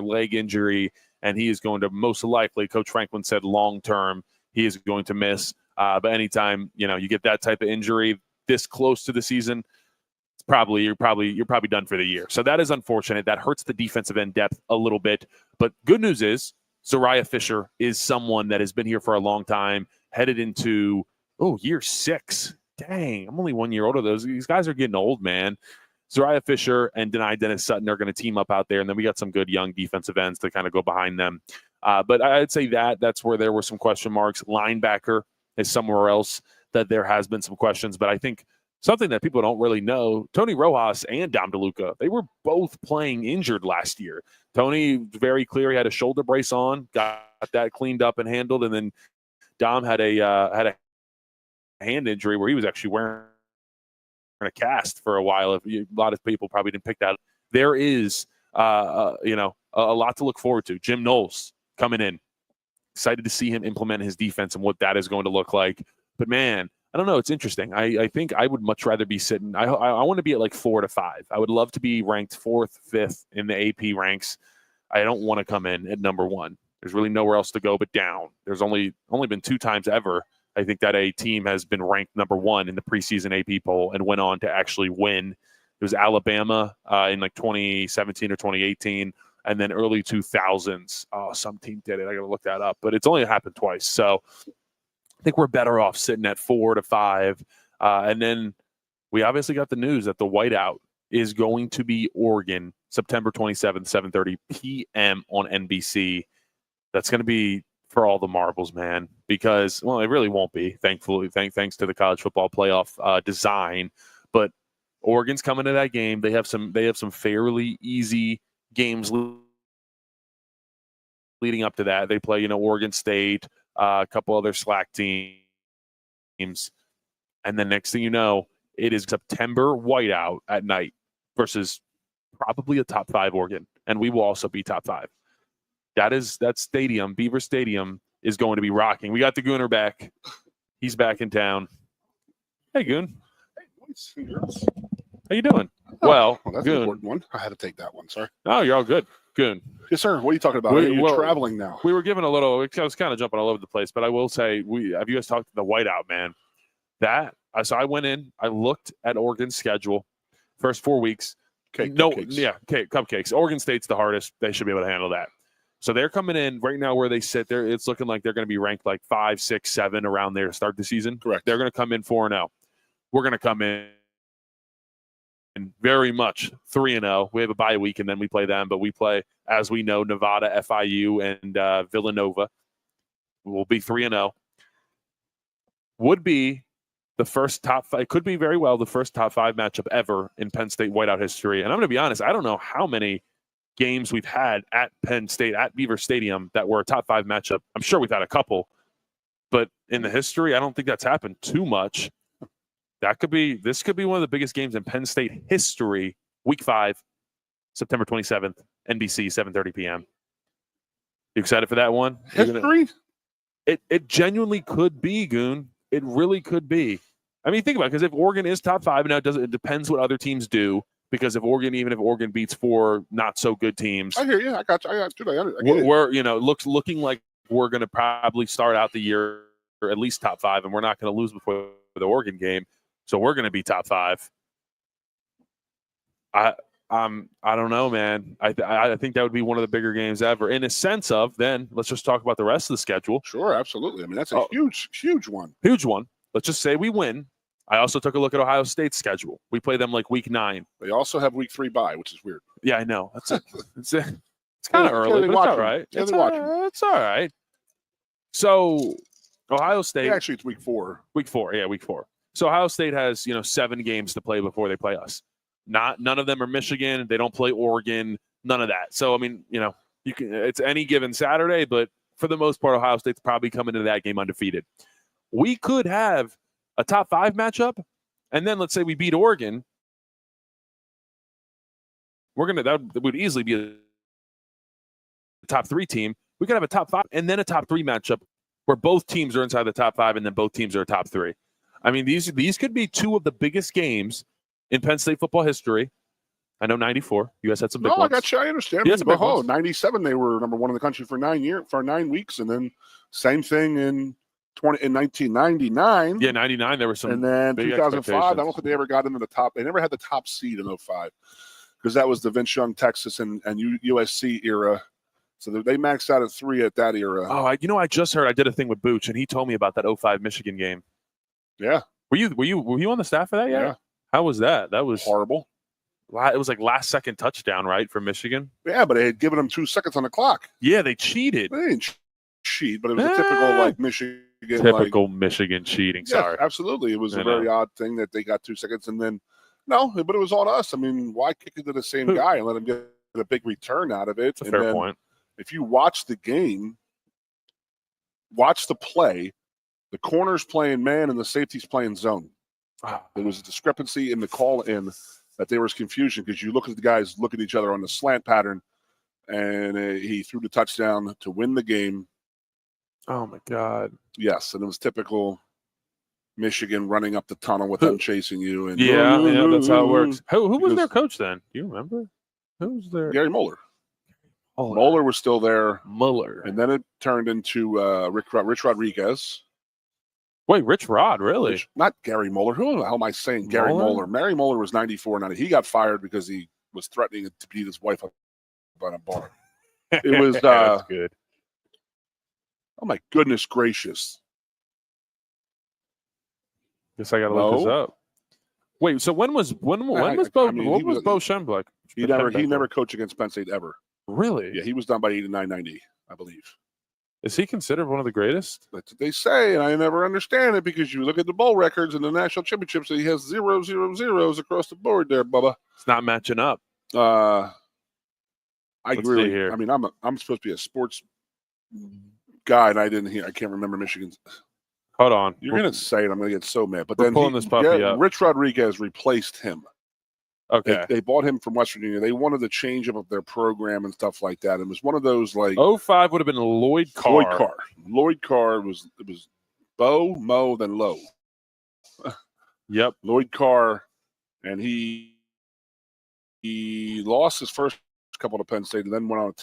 leg injury, and he is going to most likely, Coach Franklin said long-term, he is going to miss. But anytime, you get that type of injury this close to the season, you're probably done for the year. So that is unfortunate. That hurts the defensive end depth a little bit. But good news is Zariah Fisher is someone that has been here for a long time, headed into year 6. Dang, I'm only 1 year older. These guys are getting old, man. Zariah Fisher and Denai Dennis Sutton are going to team up out there, and then we got some good young defensive ends to kind of go behind them. But I'd say that's where there were some question marks. Linebacker is somewhere else that there has been some questions, but I think something that people don't really know, Tony Rojas and Dom DeLuca, they were both playing injured last year. Tony, very clear, he had a shoulder brace on, got that cleaned up and handled, and then Dom had a hand injury where he was actually wearing going to cast for a while. A lot of people probably didn't pick that. There is, a lot to look forward to. Jim Knowles coming in. Excited to see him implement his defense and what that is going to look like. But, man, I don't know. It's interesting. I think I would much rather be sitting. I want to be at like 4 to 5. I would love to be ranked 4th, 5th in the AP ranks. I don't want to come in at number 1. There's really nowhere else to go but down. There's only been 2 times ever, I think, that a team has been ranked number 1 in the preseason AP poll and went on to actually win. It was Alabama in like 2017 or 2018, and then early 2000s. Oh, some team did it. I got to look that up. But it's only happened twice. So I think we're better off sitting at 4 to 5. And then we obviously got the news that the whiteout is going to be Oregon, September 27th, 7:30 p.m. on NBC. That's going to be for all the marbles, man, because, well, it really won't be, thankfully, thanks to the college football playoff design. But Oregon's coming to that game. They have some fairly easy games leading up to that. They play, Oregon State, a couple other slack teams. And then next thing you know, it is September whiteout at night versus probably a top 5 Oregon. And we will also be top 5. That stadium, Beaver Stadium, is going to be rocking. We got the Gooner back. He's back in town. Hey, Goon. Hey, boys. How you doing? Oh, well, that's Goon. an important one. I had to take that one. Sorry. No, you're all good. Goon. Yes, sir. What are you talking about? You're traveling now. We were given a little. I was kind of jumping all over the place, but I will say, have you guys talked to the whiteout, man? So I went in. I looked at Oregon's schedule. First 4 weeks. Cupcakes. Oregon State's the hardest. They should be able to handle that. So they're coming in right now where they sit there. It's looking like they're going to be ranked like 5, 6, 7 around there to start the season. Correct. They're going to come in 4-0. We're going to come in very much 3-0. We have a bye week and then we play them, but we play, as we know, Nevada, FIU, and Villanova. We'll be 3-0. Would be the first top 5. It could be very well the first top 5 matchup ever in Penn State whiteout history. And I'm going to be honest, I don't know how many games we've had at Penn State, at Beaver Stadium, that were a top 5 matchup. I'm sure we've had a couple, but in the history, I don't think that's happened too much. This could be one of the biggest games in Penn State history. Week 5, September 27th, NBC, 7:30 p.m. You excited for that one? History? It genuinely could be, Goon. It really could be. I mean, think about it, because if Oregon is top 5, now it depends what other teams do. Because even if Oregon beats 4 not so good teams, I hear you. I got you. We're looking like we're going to probably start out the year or at least top 5, and we're not going to lose before the Oregon game, so we're going to be top 5. I don't know, man. I think that would be one of the bigger games ever. In a sense of, then let's just talk about the rest of the schedule. Sure, absolutely. I mean, that's a huge one. Huge one. Let's just say we win. I also took a look at Ohio State's schedule. We play them like week 9. They also have week 3 bye, which is weird. Yeah, I know. It's kind of early, but it's all right. It's all right. So Ohio State. Yeah, actually, it's week 4. Week 4, yeah, week 4. So Ohio State has 7 games to play before they play us. None of them are Michigan. They don't play Oregon. None of that. So I mean, you can. It's any given Saturday, but for the most part, Ohio State's probably coming into that game undefeated. We could have a top 5 matchup, and then let's say we beat Oregon. That would easily be a top 3 team. We could have a top 5 and then a top 3 matchup where both teams are inside the top 5 and then both teams are a top 3. I mean, these could be 2 of the biggest games in Penn State football history. I know 94. You guys had some big ones. I got you. I understand. Yes, 97, they were number 1 in the country for 9 weeks, and then same thing in 1999. Yeah, 99. There were some. And then 2005. I don't think they ever got into the top. They never had the top seed in 05 because that was the Vince Young, Texas, and USC era. So they maxed out at 3 at that era. Oh, I just heard. I did a thing with Booch, and he told me about that 05 Michigan game. Yeah. Were you on the staff for that yet? Yeah. How was that? That was horrible. It was like last second touchdown, right, for Michigan? Yeah, but they had given them 2 seconds on the clock. Yeah, they cheated. They didn't cheat, but it was a typical Michigan. Michigan cheating. Sorry. Yeah, absolutely. It was a very odd thing that they got 2 seconds and then but it was on us. I mean, why kick it to the same guy and let him get a big return out of it? That's a fair point. If you watch the game, watch the play, the corner's playing man and the safety's playing zone. There was a discrepancy in the call-in that there was confusion because you look at the guys look at each other on the slant pattern, and he threw the touchdown to win the game. Oh, my God. Yes, and it was typical Michigan running up the tunnel with them chasing you. And Yeah, that's how it works. Who was their coach then? Do you remember? Who was there? Gary Moeller. Moeller was still there. Mueller. And then it turned into Rich Rodriguez. Wait, Rich Rod, really? Not Gary Moeller. Who the hell am I saying? Gary Moeller. Mary Moeller was 94, 90. He got fired because he was threatening to beat his wife up on a bar. It was that's good. Oh my goodness gracious. Guess I gotta look this up. Wait, so when was Bo Schembechler? He never coached against Penn State ever. Really? Yeah, he was done by 89, 90, I believe. Is he considered one of the greatest? That's what they say, and I never understand it because you look at the bowl records and the national championships, and he has 0, 0, 0s across the board there, Bubba. It's not matching up. I Let's really, see here. I mean, I'm supposed to be a sports guy, and I can't remember Michigan's. Hold on. You're going to say it, I'm going to get so mad. But We're then pulling this puppy up. Rich Rodriguez replaced him. Okay. They bought him from West Virginia. They wanted to change up their program and stuff like that. It was one of those like 05 would have been Lloyd Carr. Lloyd Carr was Bo, Mo, then Lowe. Yep. Lloyd Carr, and he lost his first couple to Penn State and then went on a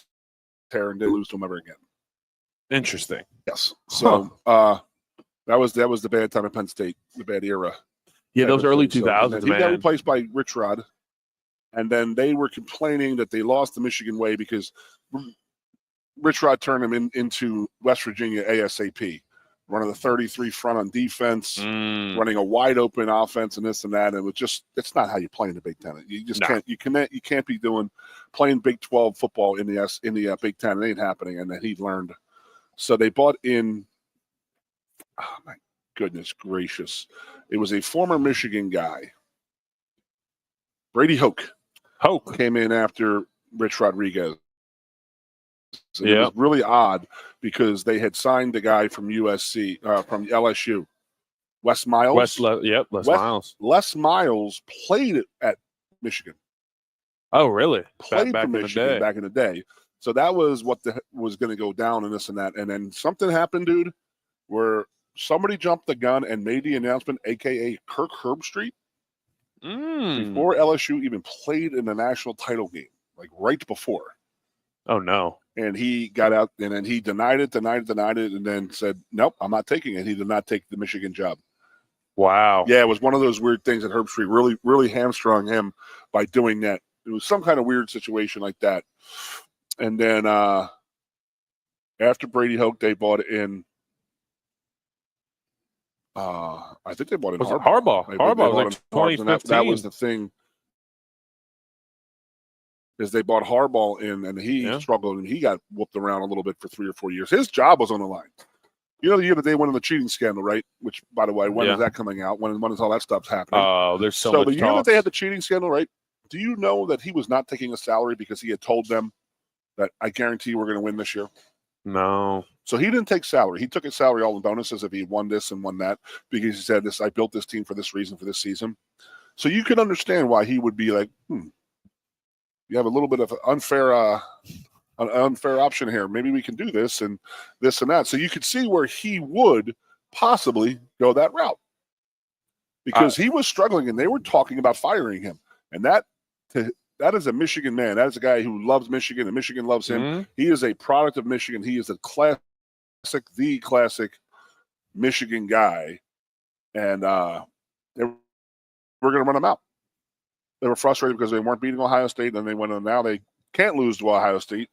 tear and didn't lose to him ever again. Interesting. Yes. So that was the bad time at Penn State, the bad era. Yeah, those early 2000s, He got man. replaced by Rich Rod. And then they were complaining that they lost the Michigan way because Rich Rod turned him into West Virginia ASAP, running the 33 front on defense, running a wide open offense and this and that. And it was just, it's not how you play in the Big Ten. You just can't be playing Big 12 football in the Big Ten. It ain't happening. And then he learned. So they bought in, oh my goodness gracious. It was a former Michigan guy. Brady Hoke came in after Rich Rodriguez. And it was really odd because they had signed the guy from USC, from LSU, Wes Miles. Les Miles. Les Miles played at Michigan. Oh, really? Played for Michigan back in the day. So that was what was going to go down and this and that. And then something happened, dude, where somebody jumped the gun and made the announcement, a.k.a. Kirk Herbstreit, before LSU even played in the national title game, like right before. Oh, no. And he got out, and then he denied it, and then said, nope, I'm not taking it. He did not take the Michigan job. Wow. Yeah, it was one of those weird things that Herbstreit really, really hamstrung him by doing that. It was some kind of weird situation like that. And then after Brady Hoke, they bought in I think they bought in Harbaugh. Harbaugh was like 2015. That was the thing. Is they bought Harbaugh in, and he struggled, and he got whooped around a little bit for 3 or 4 years. His job was on the line. You know the year that they went on the cheating scandal, right? Which, by the way, when is that coming out? When is all that stuff's happening? Oh, there's so much the year that they had the cheating scandal, right? Do you know that he was not taking a salary because he had told them that I guarantee we're going to win this year? No. So he didn't take salary. He took his salary all in bonuses if he won this and won that because he said, I built this team for this reason, for this season. So you can understand why he would be like, you have a little bit of an unfair option here. Maybe we can do this and that. So you could see where he would possibly go that route because he was struggling and they were talking about firing him. And that is a Michigan man. That is a guy who loves Michigan and Michigan loves him. Mm-hmm. He is a product of Michigan. He is the classic Michigan guy. And they were going to run him out. They were frustrated because they weren't beating Ohio State, and they went on. Now they can't lose to Ohio State.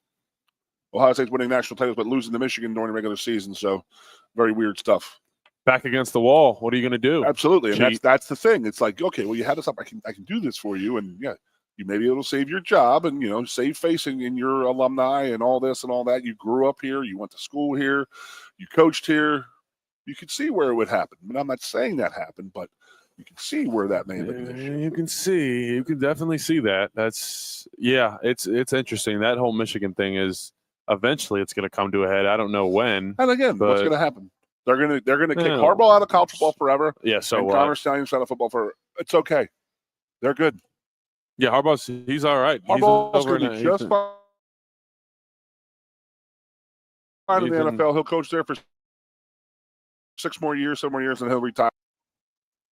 Ohio State's winning national titles, but losing to Michigan during the regular season. So, very weird stuff. Back against the wall. What are you going to do? Absolutely, and that's the thing. It's like, okay, well, you had this up. I can do this for you, and you may be able to save your job, and save face in your alumni and all this and all that. You grew up here. You went to school here. You coached here. You could see where it would happen. I mean, I'm not saying that happened, but you can see where that may have been an issue. You can definitely see that. It's interesting. That whole Michigan thing is eventually it's going to come to a head. I don't know when. And again, what's going to happen? They're gonna kick Harbaugh out of college football forever. Yeah, so and Connor Stalions out of football forever. It's okay. They're good. Yeah, he's all right. Harbaugh's going to be just fine in the NFL. He'll coach there for 6 more years, 7 more years, and he'll retire.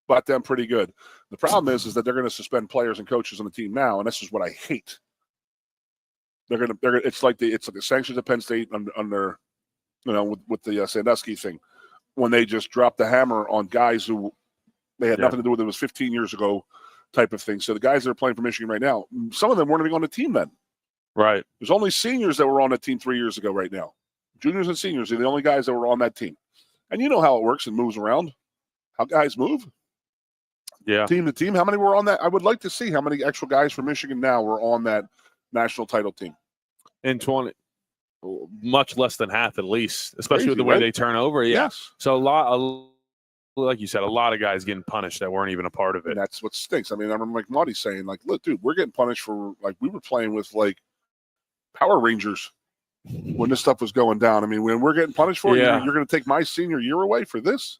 But them pretty good. The problem is that they're going to suspend players and coaches on the team now, and this is what I hate. They're going to. It's like the sanctions at Penn State under with the Sandusky thing, when they just dropped the hammer on guys who they had nothing to do with. It was 15 years ago, type of thing. So the guys that are playing for Michigan right now, some of them weren't even on the team then. Right. There's only seniors that were on that team 3 years ago. Right now, juniors and seniors are the only guys that were on that team. And you know how it works and moves around. How guys move. Yeah. Team to team. How many were on that? I would like to see how many actual guys from Michigan now were on that national title team. In 20, much less than half at least, especially Crazy, with the way right? they turn over. Yeah. Yes. So like you said, a lot of guys getting punished that weren't even a part of it. And that's what stinks. I mean, I remember like Marty saying, like, look, dude, we're getting punished for, like, we were playing with, like, Power Rangers when this stuff was going down. I mean, when we're getting punished for it, you're going to take my senior year away for this?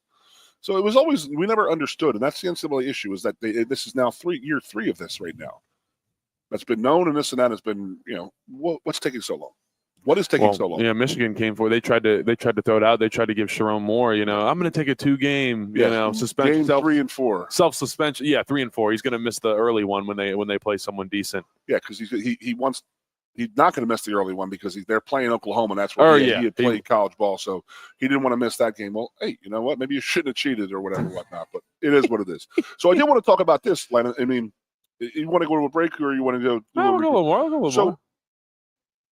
So it was always, we never understood, and that's the NCAA issue, is that this is now year three of this right now. That's been known, and this and that has been, what's taking so long? What is taking so long? Yeah, Michigan came for it. They tried to throw it out. They tried to give Sharon Moore, I'm going to take a 2-game, suspension. Game 3 and 4. Self-suspension. Yeah, 3 and 4. He's going to miss the early one when they play someone decent. Yeah, because he's not going to miss the early one because they're playing Oklahoma, and that's where he had played college ball, so he didn't want to miss that game. Well, hey, you know what? Maybe you shouldn't have cheated or whatever, whatnot, but it is what it is. So I did want to talk about this, Lennon. I mean, you want to go to a break or you want to go? I'll go a little more.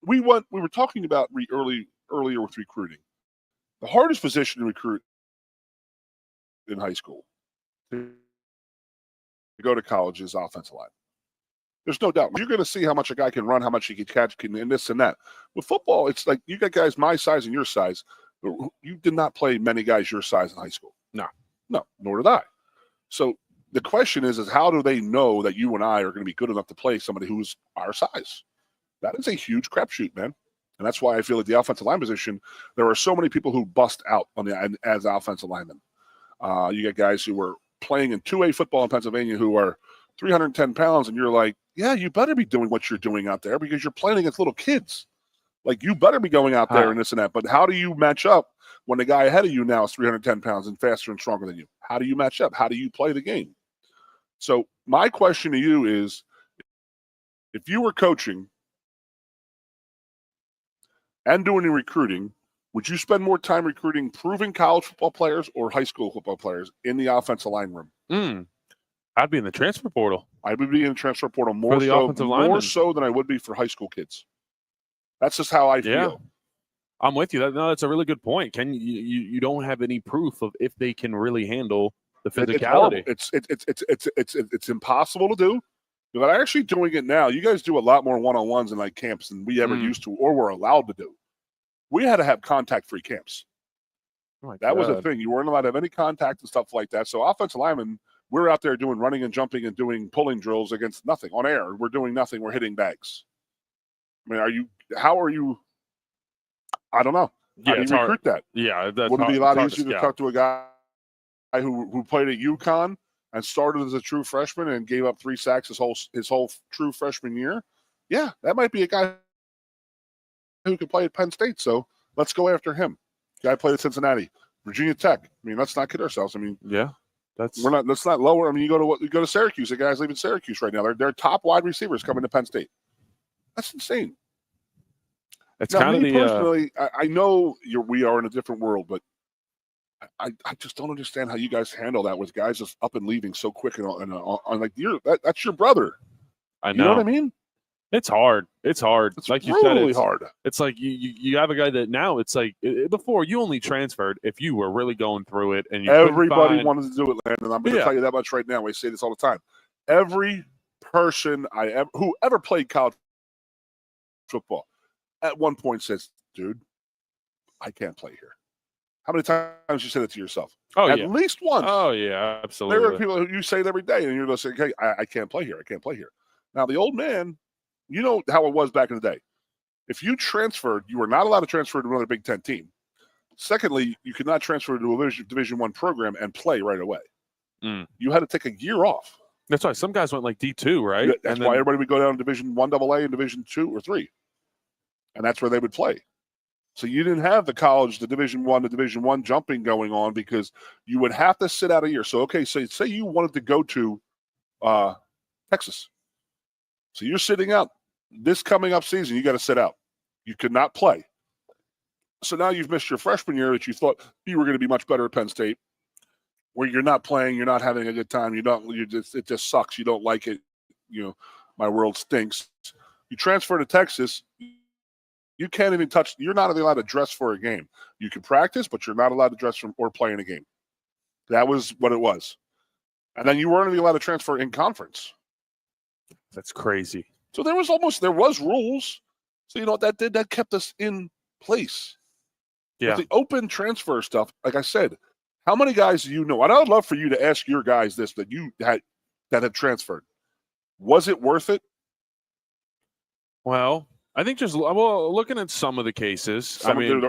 We were talking about earlier with recruiting. The hardest position to recruit in high school to go to college is offensive line. There's no doubt. You're going to see how much a guy can run, how much he can catch, and this and that. With football, it's like you got guys my size and your size. You did not play many guys your size in high school. No, nor did I. So the question is how do they know that you and I are going to be good enough to play somebody who's our size? That is a huge crapshoot, man. And that's why I feel like the offensive line position, there are so many people who bust out as offensive linemen. You get guys who were playing in 2A football in Pennsylvania who are 310 pounds, and you're like, yeah, you better be doing what you're doing out there because you're playing against little kids. Like, you better be going out there and this and that. But how do you match up when the guy ahead of you now is 310 pounds and faster and stronger than you? How do you match up? How do you play the game? So my question to you is, if you were coaching and doing recruiting, would you spend more time recruiting proven college football players or high school football players in the offensive line room? I'd be in the transfer portal. I would be in the transfer portal more so than I would be for high school kids. That's just how I feel. Yeah. I'm with you. That's a really good point. You don't have any proof of if they can really handle the physicality. It's impossible to do. But actually doing it now, you guys do a lot more one-on-ones in like camps than we ever used to or were allowed to do. We had to have contact-free camps. That was a thing. You weren't allowed to have any contact and stuff like that. So offensive linemen, we're out there doing running and jumping and doing pulling drills against nothing on air. We're doing nothing. We're hitting bags. I mean, how are you? I don't know. How do you recruit that? Yeah. Wouldn't it be a lot easier to talk to a guy who played at UConn and started as a true freshman and gave up 3 sacks his whole true freshman year? Yeah, that might be a guy who could play at Penn State. So let's go after him. Guy played at Cincinnati, Virginia Tech. I mean, let's not kid ourselves. I mean, let's not lower. I mean, you go to Syracuse. The guys leaving Syracuse right now. They're top wide receivers coming to Penn State. That's insane. It's kind of personally. I know we are in a different world, but I just don't understand how you guys handle that with guys just up and leaving so quick and like that's your brother. I know. You know what I mean? It's hard. It's hard. It's like you said, it's hard. It's like you have a guy that now it's like before you only transferred if you were really going through it and everybody wanted to do it, Landon. I'm going to tell you that much right now. We say this all the time. Every person who ever played college football at one point says, "Dude, I can't play here." How many times you said it to yourself? At least once. Oh yeah, absolutely. There are people who you say it every day, and you're just saying, "Hey, I can't play here. I can't play here." Now the old man. You know how it was back in the day. If you transferred, you were not allowed to transfer to another Big Ten team. Secondly, you could not transfer to a Division I program and play right away. Mm. You had to take a year off. That's why some guys went like D2, right? That's why everybody would go down to Division I AA and Division II or III. And that's where they would play. So you didn't have the college, the Division I to Division I jumping going on because you would have to sit out a year. So, okay, so say you wanted to go to Texas. So you're sitting out. This coming up season, you got to sit out. You could not play. So now you've missed your freshman year that you thought you were going to be much better at Penn State, where you're not playing, you're not having a good time, it just sucks. You don't like it. My world stinks. You transfer to Texas, you can't even touch. You're not even allowed to dress for a game. You can practice, but you're not allowed to dress or play in a game. That was what it was. And then you weren't even allowed to transfer in conference. That's crazy. So there was rules. So you know what that did? That kept us in place. Yeah. But the open transfer stuff, like I said, how many guys do you know? And I would love for you to ask your guys this that have transferred. Was it worth it? Well, I think looking at some of the cases,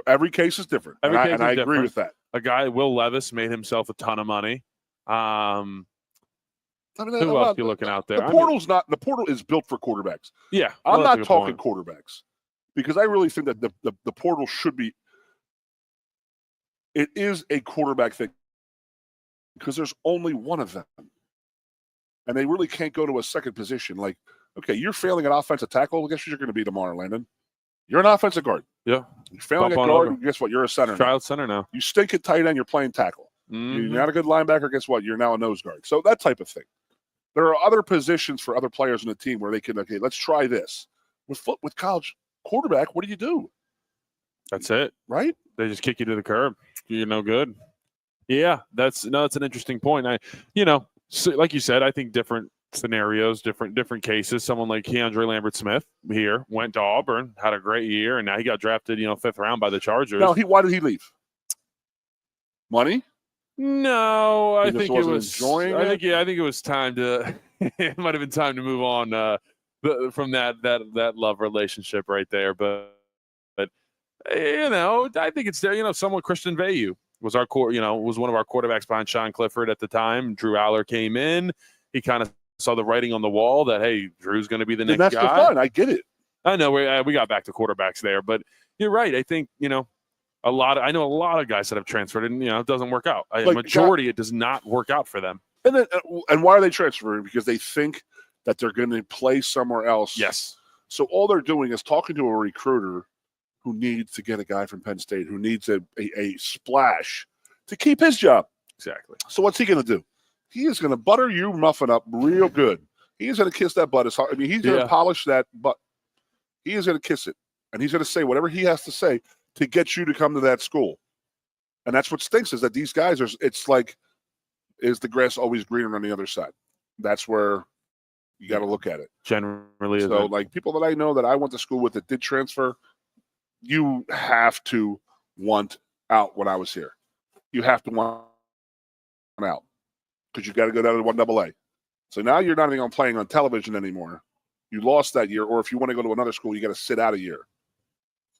every case is different. And I agree with that. A guy, Will Levis, made himself a ton of money. Who else are you looking out there? The portal is built for quarterbacks. Yeah. I'm not talking quarterbacks because I really think that the portal should be. It is a quarterback thing because there's only one of them. And they really can't go to a second position. Like, okay, you're failing at offensive tackle. Well, guess what you're going to be tomorrow, Landon? You're an offensive guard. Yeah. You're failing at guard. Guess what? You're a center. Child center now. You stink at tight end. You're playing tackle. Mm-hmm. You're not a good linebacker. Guess what? You're now a nose guard. So that type of thing. There are other positions for other players in the team where they can, okay, let's try this. With college quarterback, what do you do? That's it. Right? They just kick you to the curb. You're no good. Yeah, that's an interesting point. So like you said, I think different scenarios, different cases. Someone like Keandre Lambert-Smith here went to Auburn, had a great year, and now he got drafted, 5th round by the Chargers. No, why did he leave? Money? No, I think it was. Enjoying I think it was time to. It might have been time to move on from that love relationship right there, but I think it's there. Someone Christian Veilleux was was one of our quarterbacks behind Sean Clifford at the time. Drew Aller came in. He kind of saw the writing on the wall that, hey, Drew's going to be the next guy. That's the fun. I get it. I know we got back to quarterbacks there, but you're right. I think I know a lot of guys that have transferred and it doesn't work out. Majority it does not work out for them. And why are they transferring? Because they think that they're going to play somewhere else. Yes. So all they're doing is talking to a recruiter who needs to get a guy from Penn State, who needs a splash to keep his job. Exactly. So what's he going to do? He is going to butter you muffin up real good. He is going to kiss that butt as hard. I mean, he's going to polish that butt. He is going to kiss it. And he's going to say whatever he has to say to get you to come to that school. And that's what stinks is that these guys it's like, is the grass always greener on the other side? That's where you got to look at it. Generally. So like people that I know that I went to school with that did transfer, you have to want out when I was here. You have to want out because you've got to go down to 1AA. So now you're not even playing on television anymore. You lost that year, or if you want to go to another school, you got to sit out a year.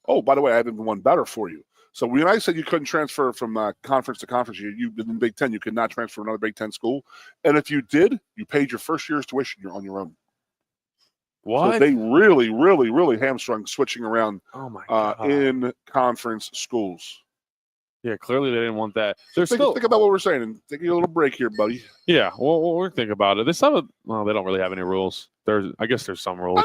Oh, by the way, I have one better for you. So when I said you couldn't transfer from conference to conference, you in Big Ten, you could not transfer to another Big Ten school. And if you did, you paid your first year's tuition on your own. What? So they really, really, really hamstrung switching around in conference schools. Yeah, clearly they didn't want that. Think about what we're saying and take a little break here, buddy. Yeah, well, we're thinking about it. They don't really have any rules. I guess there's some rules.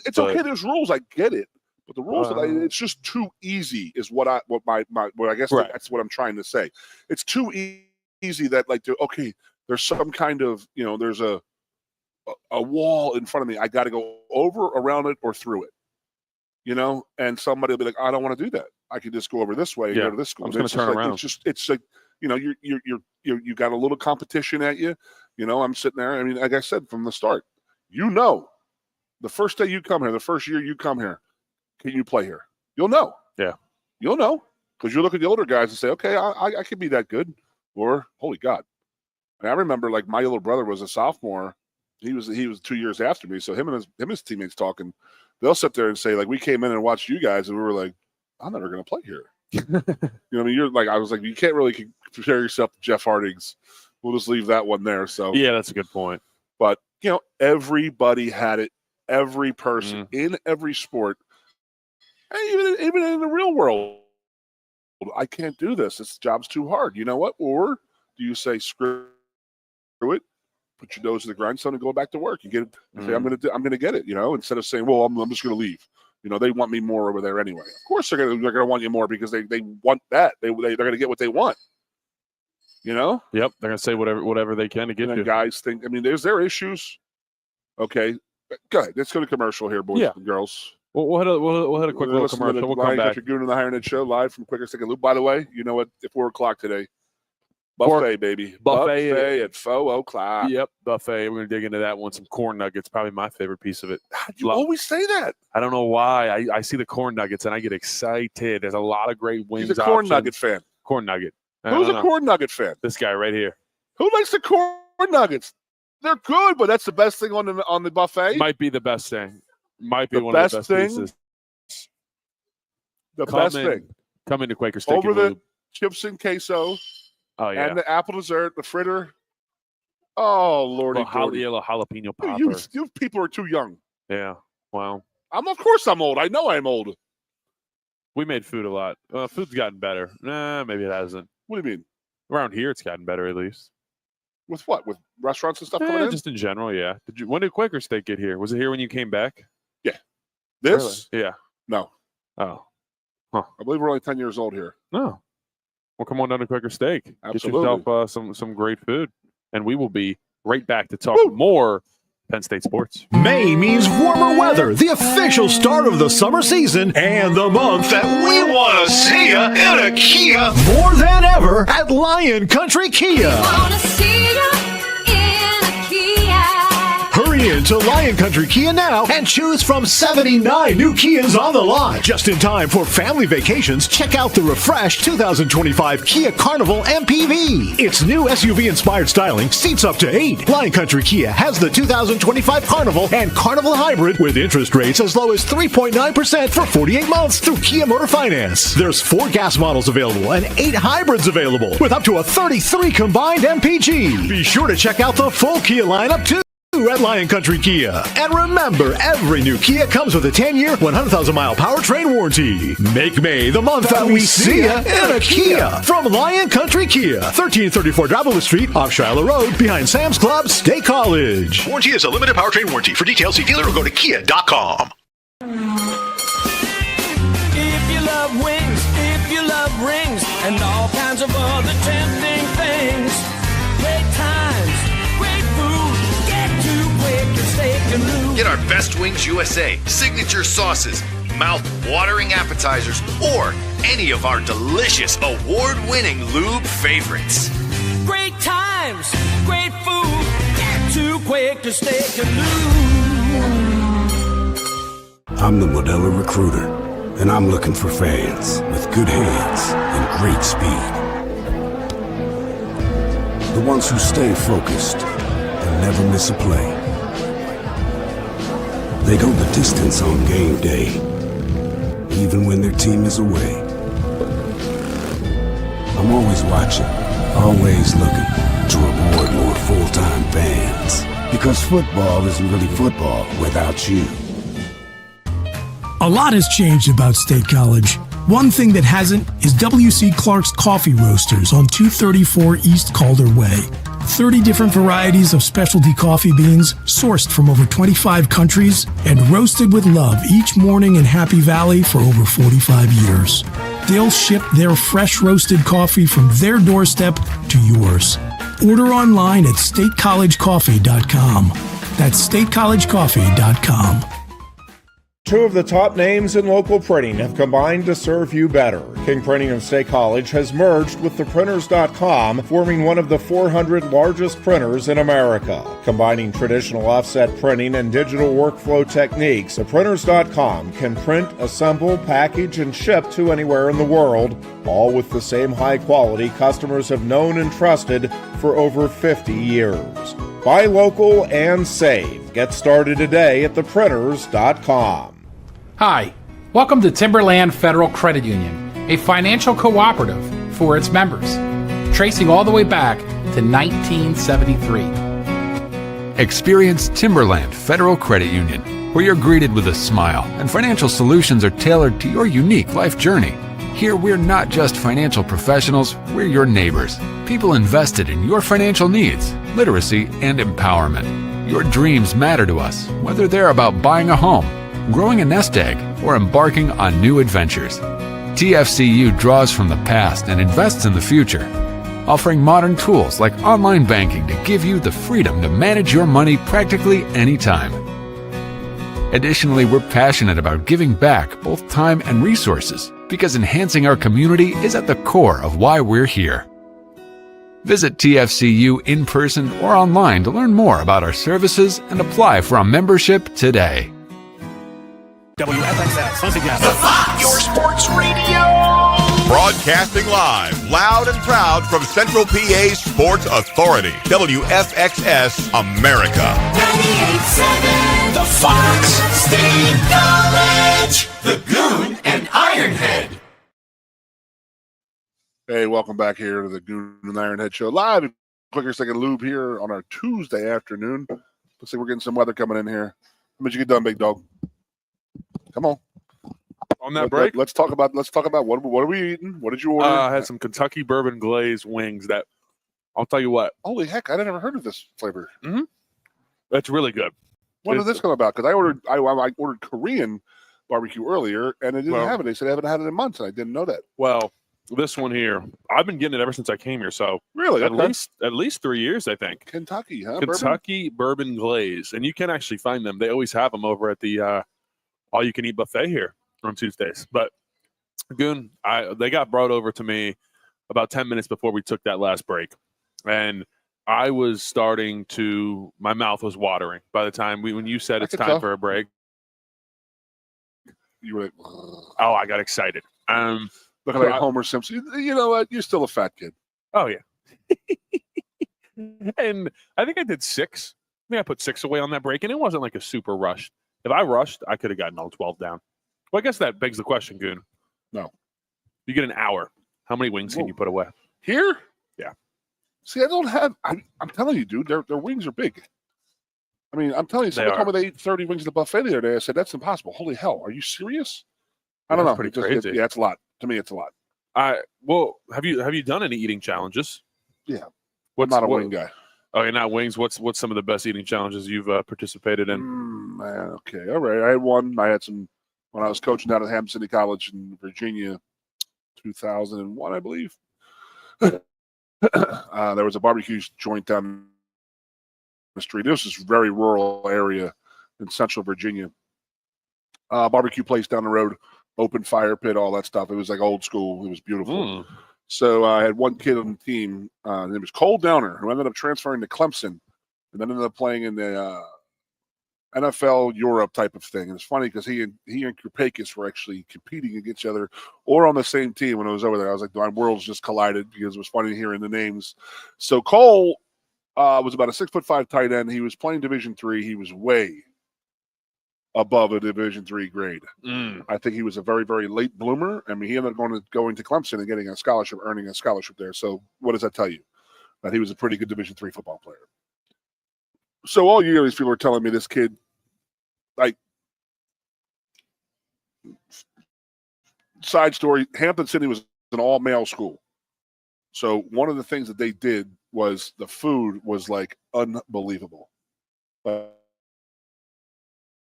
It's okay. There's rules. I get it. But the rules it's just too easy is what I guess right. That's what I'm trying to say. It's too easy that there's some kind of there's a wall in front of me. I got to go over, around it, or through it. And somebody will be like, I don't want to do that. I can just go over this way and go to this school. I'm just going to turn around. It's like you got a little competition at you. I'm sitting there. I mean, like I said from the start, the first day you come here, the first year you come here. Can you play here? You'll know. Yeah. You'll know because you look at the older guys and say, okay, I could be that good. Or, holy God. And I remember like my little brother was a sophomore. He was 2 years after me. So him and his teammates talking, they'll sit there and say, like, we came in and watched you guys and we were like, I'm never going to play here. You know what I mean? I was like, you can't really compare yourself to Jeff Harding's. We'll just leave that one there. So yeah, that's a good point. But, everybody had it. Every person in every sport, and even in the real world, I can't do this. This job's too hard. You know what? Or do you say, screw it, put your nose to the grindstone and go back to work and get it? Say, I'm going to get it, instead of saying, well, I'm just going to leave. They want me more over there anyway. Of course they're going to want you more because they want that. They're going to get what they want. Yep, they're going to say whatever they can to get you. Guys think, there's their issues. Okay, go ahead. Let's go to commercial here, boys and girls. We'll hit a quick little commercial. We'll come back. Goon and the Higher Net Show live from Quicker Second Loop. By the way, you know what? At 4 o'clock today, buffet, baby. Buffet at 4 o'clock. Yep, buffet. We're going to dig into that one. Some corn nuggets, probably my favorite piece of it. You always say that. I don't know why. I see the corn nuggets and I get excited. There's a lot of great wings. He's a corn nugget fan. Corn nugget. Who's a corn nugget fan? This guy right here. Who likes the corn nuggets? They're good, but that's the best thing on the buffet. Might be the best thing. Might be one of the best pieces. The best thing. Come into Quaker Steak over and the Lube. Chips and queso. Oh yeah. And the apple dessert, the fritter. Oh Lordy, yellow jalapeno popper. You people are too young. Yeah. Wow. Of course I'm old. I know I'm old. We made food a lot. Food's gotten better. Nah, maybe it hasn't. What do you mean? Around here, it's gotten better at least. With what? With restaurants and stuff coming in? Just in general, yeah. When did Quaker Steak get here? Was it here when you came back? Yeah. This? Really? Yeah. No. Oh. Huh. I believe we're only 10 years old here. No. Well, come on down to Quaker Steak. Absolutely. Get yourself some great food, and we will be right back to talk more Penn State sports. May means warmer weather, the official start of the summer season, and the month that we want to see ya in a Kia more than ever at Lion Country Kia. Hurry into Lion Country Kia now and choose from 79 new Kias on the lot. Just in time for family vacations, check out the refreshed 2025 Kia Carnival MPV. Its new SUV-inspired styling seats up to 8. Lion Country Kia has the 2025 Carnival and Carnival Hybrid with interest rates as low as 3.9% for 48 months through Kia Motor Finance. There's 4 gas models available and 8 hybrids available with up to a 33 combined MPG. Be sure to check out the full Kia lineup too at Lion Country Kia. And remember, every new Kia comes with a 10-year, 100,000-mile powertrain warranty. Make May the month that we see ya in a Kia. From Lion Country Kia, 1334 Dravilla Street, off Shiloh Road, behind Sam's Club, State College. Warranty is a limited powertrain warranty. For details, see dealer or go to kia.com. If you love wings, if you love rings, and all kinds of other tempting things, great times, great food, get to Quaker Steak and Lube. Get our Best Wings USA, signature sauces, mouth-watering appetizers, or any of our delicious award-winning lube favorites. Great times, great food, get to Quaker Steak and Lube. I'm the Modelo Recruiter, and I'm looking for fans with good hands and great speed. The ones who stay focused and never miss a play. They go the distance on game day, even when their team is away. I'm always watching, always looking to reward more full-time fans. Because football isn't really football without you. A lot has changed about State College. One thing that hasn't is W.C. Clark's Coffee Roasters on 234 East Calder Way. 30 different varieties of specialty coffee beans sourced from over 25 countries and roasted with love each morning in Happy Valley for over 45 years. They'll ship their fresh roasted coffee from their doorstep to yours. Order online at statecollegecoffee.com. That's statecollegecoffee.com. 2 of the top names in local printing have combined to serve you better. King Printing of State College has merged with theprinters.com, forming one of the 400 largest printers in America. Combining traditional offset printing and digital workflow techniques, theprinters.com can print, assemble, package, and ship to anywhere in the world, all with the same high quality customers have known and trusted for over 50 years. Buy local and save. Get started today at theprinters.com. Hi, welcome to Timberland Federal Credit Union, a financial cooperative for its members, tracing all the way back to 1973. Experience Timberland Federal Credit Union, where you're greeted with a smile and financial solutions are tailored to your unique life journey. Here, we're not just financial professionals, we're your neighbors, people invested in your financial needs, literacy, and empowerment. Your dreams matter to us, whether they're about buying a home, growing a nest egg, or embarking on new adventures. TFCU draws from the past and invests in the future, offering modern tools like online banking to give you the freedom to manage your money practically anytime. Additionally, we're passionate about giving back both time and resources because enhancing our community is at the core of why we're here. Visit TFCU in person or online to learn more about our services and apply for a membership today. WFXS, once again, the Fox, your sports radio. Broadcasting live, loud and proud from Central PA's Sports Authority, WFXS America. 98.7, the Fox, State College, the Goon, and Ironhead. Hey, welcome back here to the Goon and Ironhead Show live. Quicker second lube here on our Tuesday afternoon. Let's see, we're getting some weather coming in here. How much you get done, big dog? Come on. On that break, let's talk about what are we eating? What did you order? I had some Kentucky bourbon glazed wings that I'll tell you what. Holy heck, I never heard of this flavor. Mm-hmm. That's really good. When did this come about? Because I ordered Korean barbecue earlier and it didn't have it. They said I haven't had it in months, and I didn't know that. Well, this one here, I've been getting it ever since I came here. So really, at least 3 years, I think. Kentucky, huh? Kentucky bourbon glaze, and you can actually find them. They always have them over at the all-you-can-eat buffet here on Tuesdays. But Goon, they got brought over to me about 10 minutes before we took that last break, and I was starting to. My mouth was watering by the time when you said it's time for a break. You were like, oh, I got excited. Looking like Homer Simpson. You know what? You're still a fat kid. Oh yeah. And I think I did 6. I think I put 6 away on that break, and it wasn't like a super rush. If I rushed, I could have gotten all 12 down. Well, I guess that begs the question, Goon. No. You get an hour. How many wings can you put away? Here? Yeah. See, I don't have. I'm telling you, dude, their wings are big. I mean, I'm telling you, someone told me they ate 30 wings at the buffet the other day. I said, that's impossible. Holy hell. Are you serious? I don't know. Pretty crazy. Yeah, it's a lot. To me, it's a lot. Well, have you done any eating challenges? Yeah. I'm not a wing guy. Oh, you're not wings. What's some of the best eating challenges you've participated in? Man, okay, all right. I had one. I had some when I was coaching down at Hampton City College in Virginia, 2001, I believe. There was a barbecue joint down the street. This is a very rural area in central Virginia. Barbecue place down the road, open fire pit, all that stuff. It was like old school. It was beautiful. So I had one kid on the team. It was Cole Downer, who ended up transferring to Clemson and then ended up playing in the NFL Europe type of thing. And it's funny because he and Kupakis were actually competing against each other or on the same team when I was over there. I was like, my worlds just collided because it was funny hearing the names. So Cole was about a 6'5" tight end. He was playing Division III. He was way above a Division III grade. I think he was a very, very late bloomer. I mean, he ended up going to Clemson and getting a scholarship, earning a scholarship there. So what does that tell you? That he was a pretty good Division III football player. So all year, these people are telling me this kid, like, side story, Hampton City was an all-male school. So one of the things that they did was the food was, like, unbelievable.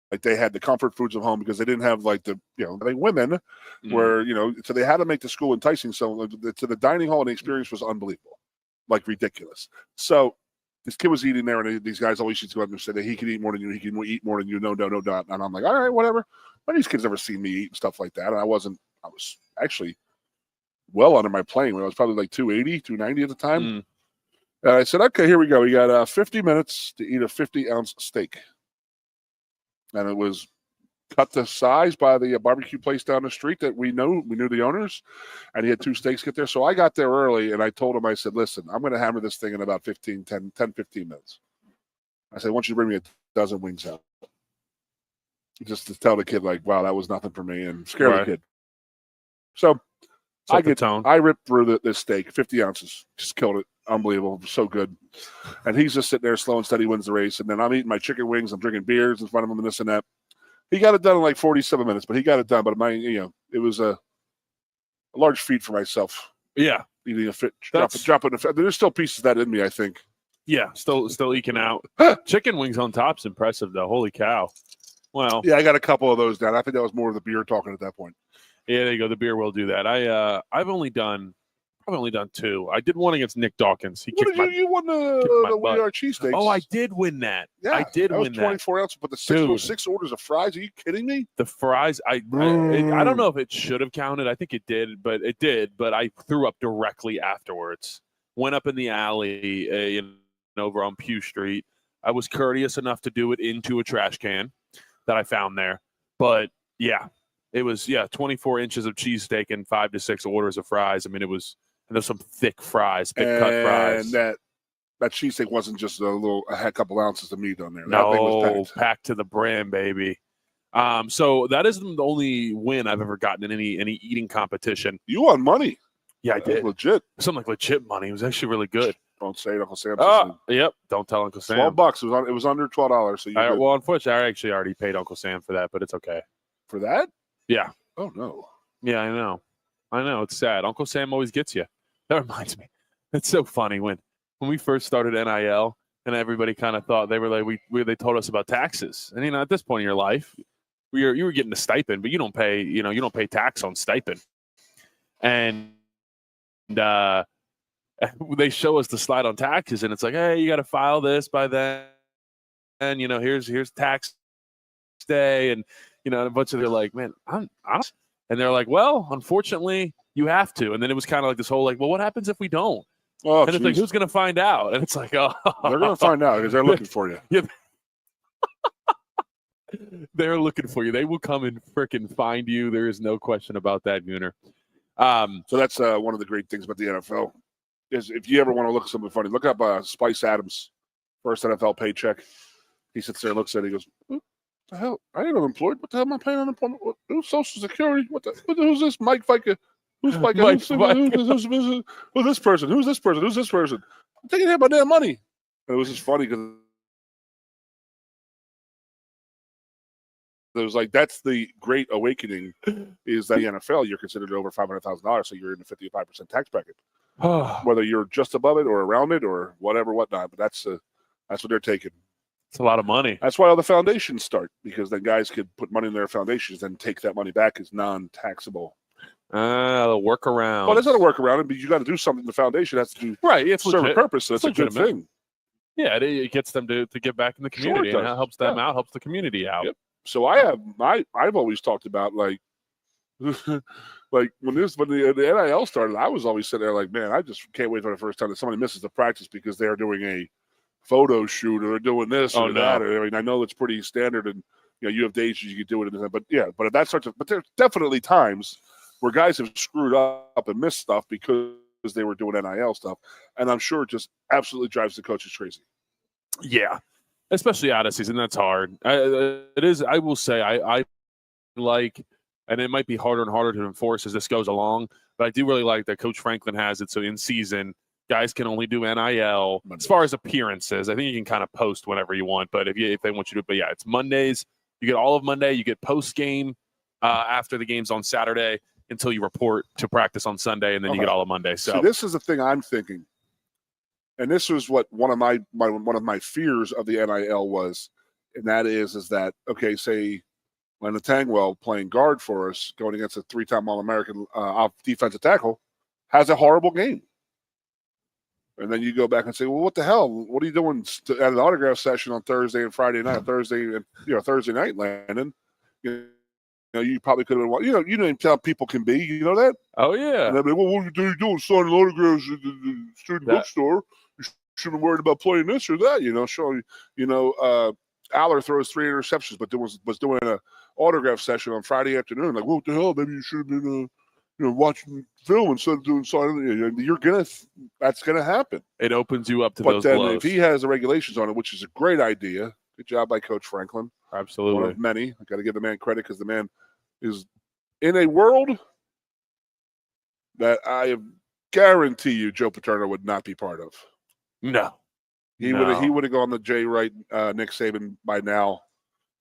Like they had the comfort foods of home because they didn't have like the, like women where, so they had to make the school enticing. So the dining hall and the experience was unbelievable, like ridiculous. So this kid was eating there and these guys always used to go up and say that he can eat more than you. He can eat more than you. No. And I'm like, all right, whatever. But these kids never seen me eat and stuff like that. And I was actually well under my plane when I was probably like 280, 290 at the time. And I said, okay, here we go. We got 50 minutes to eat a 50-ounce steak. And it was cut to size by the barbecue place down the street that we knew the owners, and he had 2 steaks get there. So I got there early, and I told him, I said, listen, I'm going to hammer this thing in about 15 minutes. I said, I want you to bring me a dozen wings out. Just to tell the kid, like, wow, that was nothing for me, and scare the kid. So Set the tone. I ripped through this steak, 50 ounces, just killed it. Unbelievable, so good. And he's just sitting there, slow and steady, wins the race. And then I'm eating my chicken wings, I'm drinking beers in front of him, and this and that. He got it done in like 47 minutes, but he got it done. But it was a large feat for myself. Yeah, eating a fit, dropping a fit. There's still pieces of that in me, I think. Yeah, still eking out. Chicken wings on top's impressive though. Holy cow! Well, yeah, I got a couple of those down. I think that was more of the beer talking at that point. Yeah, there you go. The beer will do that. I've only done 2. I did one against Nick Dawkins. You won the We Are cheesesteaks. Oh, I did win that. Yeah, I did win that. 24 ounces, but the six orders of fries. Are you kidding me? The fries, I don't know if it should have counted. I think it did, but it did. But I threw up directly afterwards. Went up in the alley over on Pew Street. I was courteous enough to do it into a trash can that I found there. But yeah, it was 24 inches of cheesesteak and 5 to 6 orders of fries. I mean, there's some thick fries, thick cut fries. And that cheesesteak wasn't just a couple ounces of meat on there. No, that thing was packed to the brim, baby. So that isn't the only win I've ever gotten in any eating competition. You won money. Yeah, I did. Legit. Something like legit money. It was actually really good. Don't say it, Uncle Sam. Yep. Don't tell Uncle Sam. $12. It was under $12. So well, unfortunately, I actually already paid Uncle Sam for that, but it's okay. For that? Yeah. Oh no. Yeah, I know. It's sad. Uncle Sam always gets you. That reminds me. It's so funny when we first started NIL and everybody kind of thought they were like they told us about taxes. And at this point in your life, you were getting a stipend, but you don't pay tax on stipend. And they show us the slide on taxes, and it's like, hey, you got to file this by then, and here's tax day, and a bunch of they're like, man, I'm and they're like, well, unfortunately, you have to. And then it was kind of like this whole like, well, what happens if we don't? Oh, and it's like, who's going to find out? And it's like, oh, they're going to find out because they're looking for you. Yeah. They're looking for you. They will come and freaking find you. There is no question about that, Gooner. So that's one of the great things about the NFL is if you ever want to look at something funny, look up Spice Adams' first NFL paycheck. He sits there and looks at it. He goes, what the hell? I ain't unemployed. What the hell am I paying unemployment? Who's Social Security? Who's this? Mike FICA? Who's FICA? Who's this person? Who's this person? Who's this person? I'm taking half my damn money. And it was just funny because it was like, that's the great awakening is that the NFL, you're considered over $500,000, so you're in the 55% tax bracket. Whether you're just above it or around it or whatnot, but that's what they're taking. It's a lot of money. That's why all the foundations start, because then guys could put money in their foundations and take that money back as non-taxable. The workaround. Well, that's not a workaround, but you got to do something. The foundation has to do It's serve legit. a purpose. So that's a good thing. Yeah, it gets them to give back in the community. Sure and it helps them out, helps the community out. Yep. So I've always talked about like like when the NIL started, I was always sitting there like, man, I just can't wait for the first time that somebody misses the practice because they're doing a photo shoot or they're doing this or that. I mean, I know it's pretty standard, and you have days you can do it, but but that starts. But there's definitely times where guys have screwed up and missed stuff because they were doing NIL stuff, and I'm sure it just absolutely drives the coaches crazy. Yeah, especially out of season. That's hard. It is. I will say I like, and it might be harder and harder to enforce as this goes along, but I do really like that Coach Franklin has it so in season guys can only do NIL as far as appearances. I think you can kind of post whenever you want, but if they want you to, but yeah, it's Mondays. You get all of Monday. You get post game after the game's on Saturday until you report to practice on Sunday, and then you get all of Monday. So this is the thing I'm thinking, and this was what one of my fears of the NIL was, and that is that okay, say when the Tengwall playing guard for us, going against a 3-time All-American defensive tackle, has a horrible game. And then you go back and say, well, what the hell? What are you doing at an autograph session on Thursday and Friday night? Thursday night, Landon. You probably could have been. You know how people can be. You know that? Oh yeah. And they'll be, well, what are you doing? Signing autographs at the student bookstore. You shouldn't have worried about playing this or that. Aller throws 3 interceptions, but was doing an autograph session on Friday afternoon. Like, what the hell? Maybe you should have been. Watching film instead of doing signing, that's gonna happen. It opens you up to those blows. If he has the regulations on it, which is a great idea, good job by Coach Franklin. Absolutely, one of many. I got to give the man credit because the man is in a world that I guarantee you Joe Paterno would not be part of. No. He would have gone to Jay Wright, Nick Saban by now.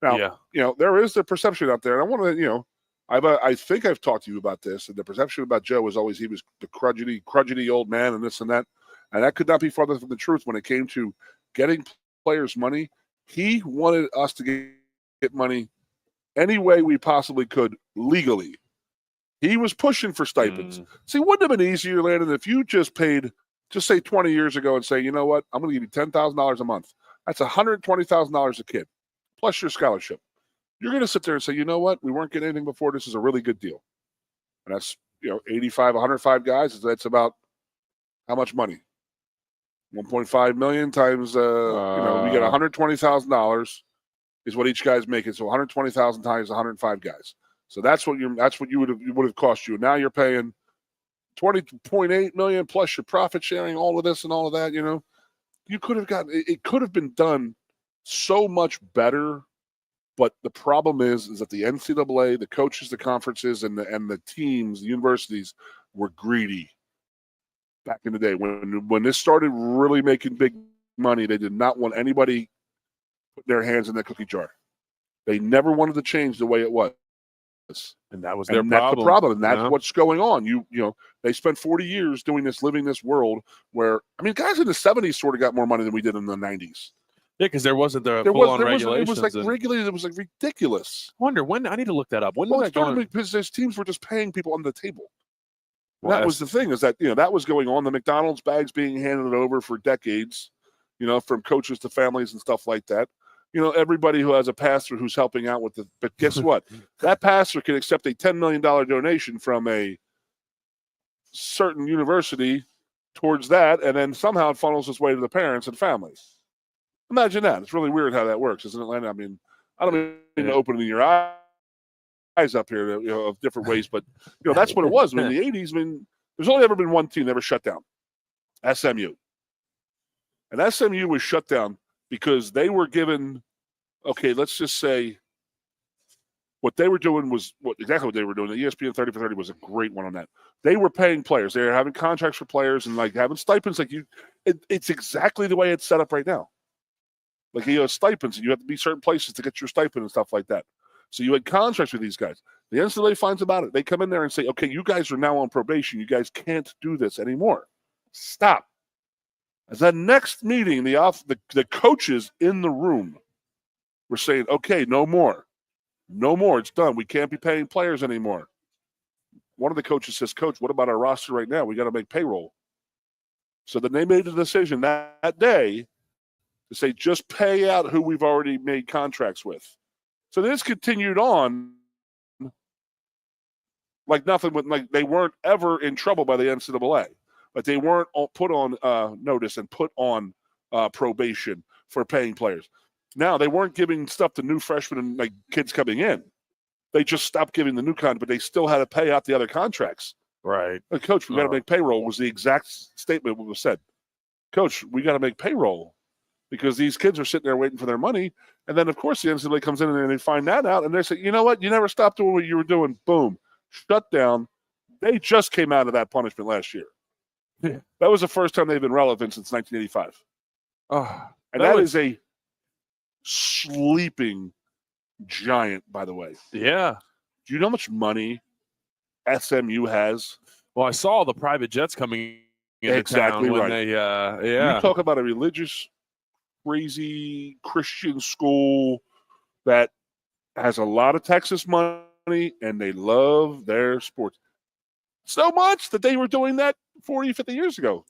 Now, yeah. There is the perception out there, and I want to, I think I've talked to you about this, and the perception about Joe was always he was the crudgety old man and this and that, and that could not be farther from the truth when it came to getting players money. He wanted us to get money any way we possibly could legally. He was pushing for stipends. See, wouldn't have been easier, Landon, if you just paid, just say 20 years ago and say, you know what, I'm going to give you $10,000 a month. That's $120,000 a kid, plus your scholarship. You're going to sit there and say, you know what, we weren't getting anything before. This is a really good deal. And that's, 85, 105 guys. That's about how much money? 1.5 million times, we get $120,000 is what each guy's making. So 120,000 times 105 guys. So that's what you would have cost you. Now you're paying 20.8 million plus your profit sharing, all of this and all of that. You could have gotten it. Could have been done so much better. But the problem is that the NCAA, the coaches, the conferences, and the teams, the universities were greedy. Back in the day, when this started really making big money, they did not want anybody putting their hands in that cookie jar. They never wanted to change the way it was. And that was their problem. That's the problem, and that's what's going on. They spent 40 years doing this, living this world where, guys in the 70s sort of got more money than we did in the 90s. Yeah, because there wasn't the full-on regulations. It was like regulated. It was like ridiculous. I wonder when. I need to look that up. When did that go on? Because those teams were just paying people on the table. Well, that was the thing, is that that was going on. The McDonald's bags being handed over for decades, from coaches to families and stuff like that. Everybody who has a pastor who's helping out with the. But guess what? That pastor can accept a $10 million donation from a certain university towards that, and then somehow it funnels its way to the parents and families. Imagine that. It's really weird how that works, isn't it, Landon? I don't mean to open your eyes up here, of different ways, but that's what it was. In the 80s, there's only ever been one team that ever shut down, SMU, and SMU was shut down because they were given. Okay, let's just say what they were doing was exactly what they were doing. The ESPN 30 for 30 was a great one on that. They were paying players. They were having contracts for players and having stipends. It's exactly the way it's set up right now. Stipends, and you have to be certain places to get your stipend and stuff like that. So you had contracts with these guys. The NCAA finds about it. They come in there and say, okay, you guys are now on probation. You guys can't do this anymore. Stop. As that next meeting, the coaches in the room were saying, okay, no more. No more. It's done. We can't be paying players anymore. One of the coaches says, Coach, what about our roster right now? We got to make payroll. So then they made the decision that day to say, just pay out who we've already made contracts with. So this continued on like nothing, they weren't ever in trouble by the NCAA, but they weren't put on notice and put on probation for paying players. Now, they weren't giving stuff to new freshmen and kids coming in. They just stopped giving the new contract, but they still had to pay out the other contracts. Right. Coach, we got to make payroll was the exact statement what was said. Coach, we got to make payroll. Because these kids are sitting there waiting for their money. And then, of course, the NCAA comes in and they find that out. And they say, you know what? You never stopped doing what you were doing. Boom. Shut down. They just came out of that punishment last year. Yeah. That was the first time they've been relevant since 1985. And that is a sleeping giant, by the way. Yeah. Do you know how much money SMU has? Well, I saw the private jets coming into exactly town when right. You talk about a religious, crazy Christian school that has a lot of Texas money and they love their sports so much that they were doing that 40, 50 years ago.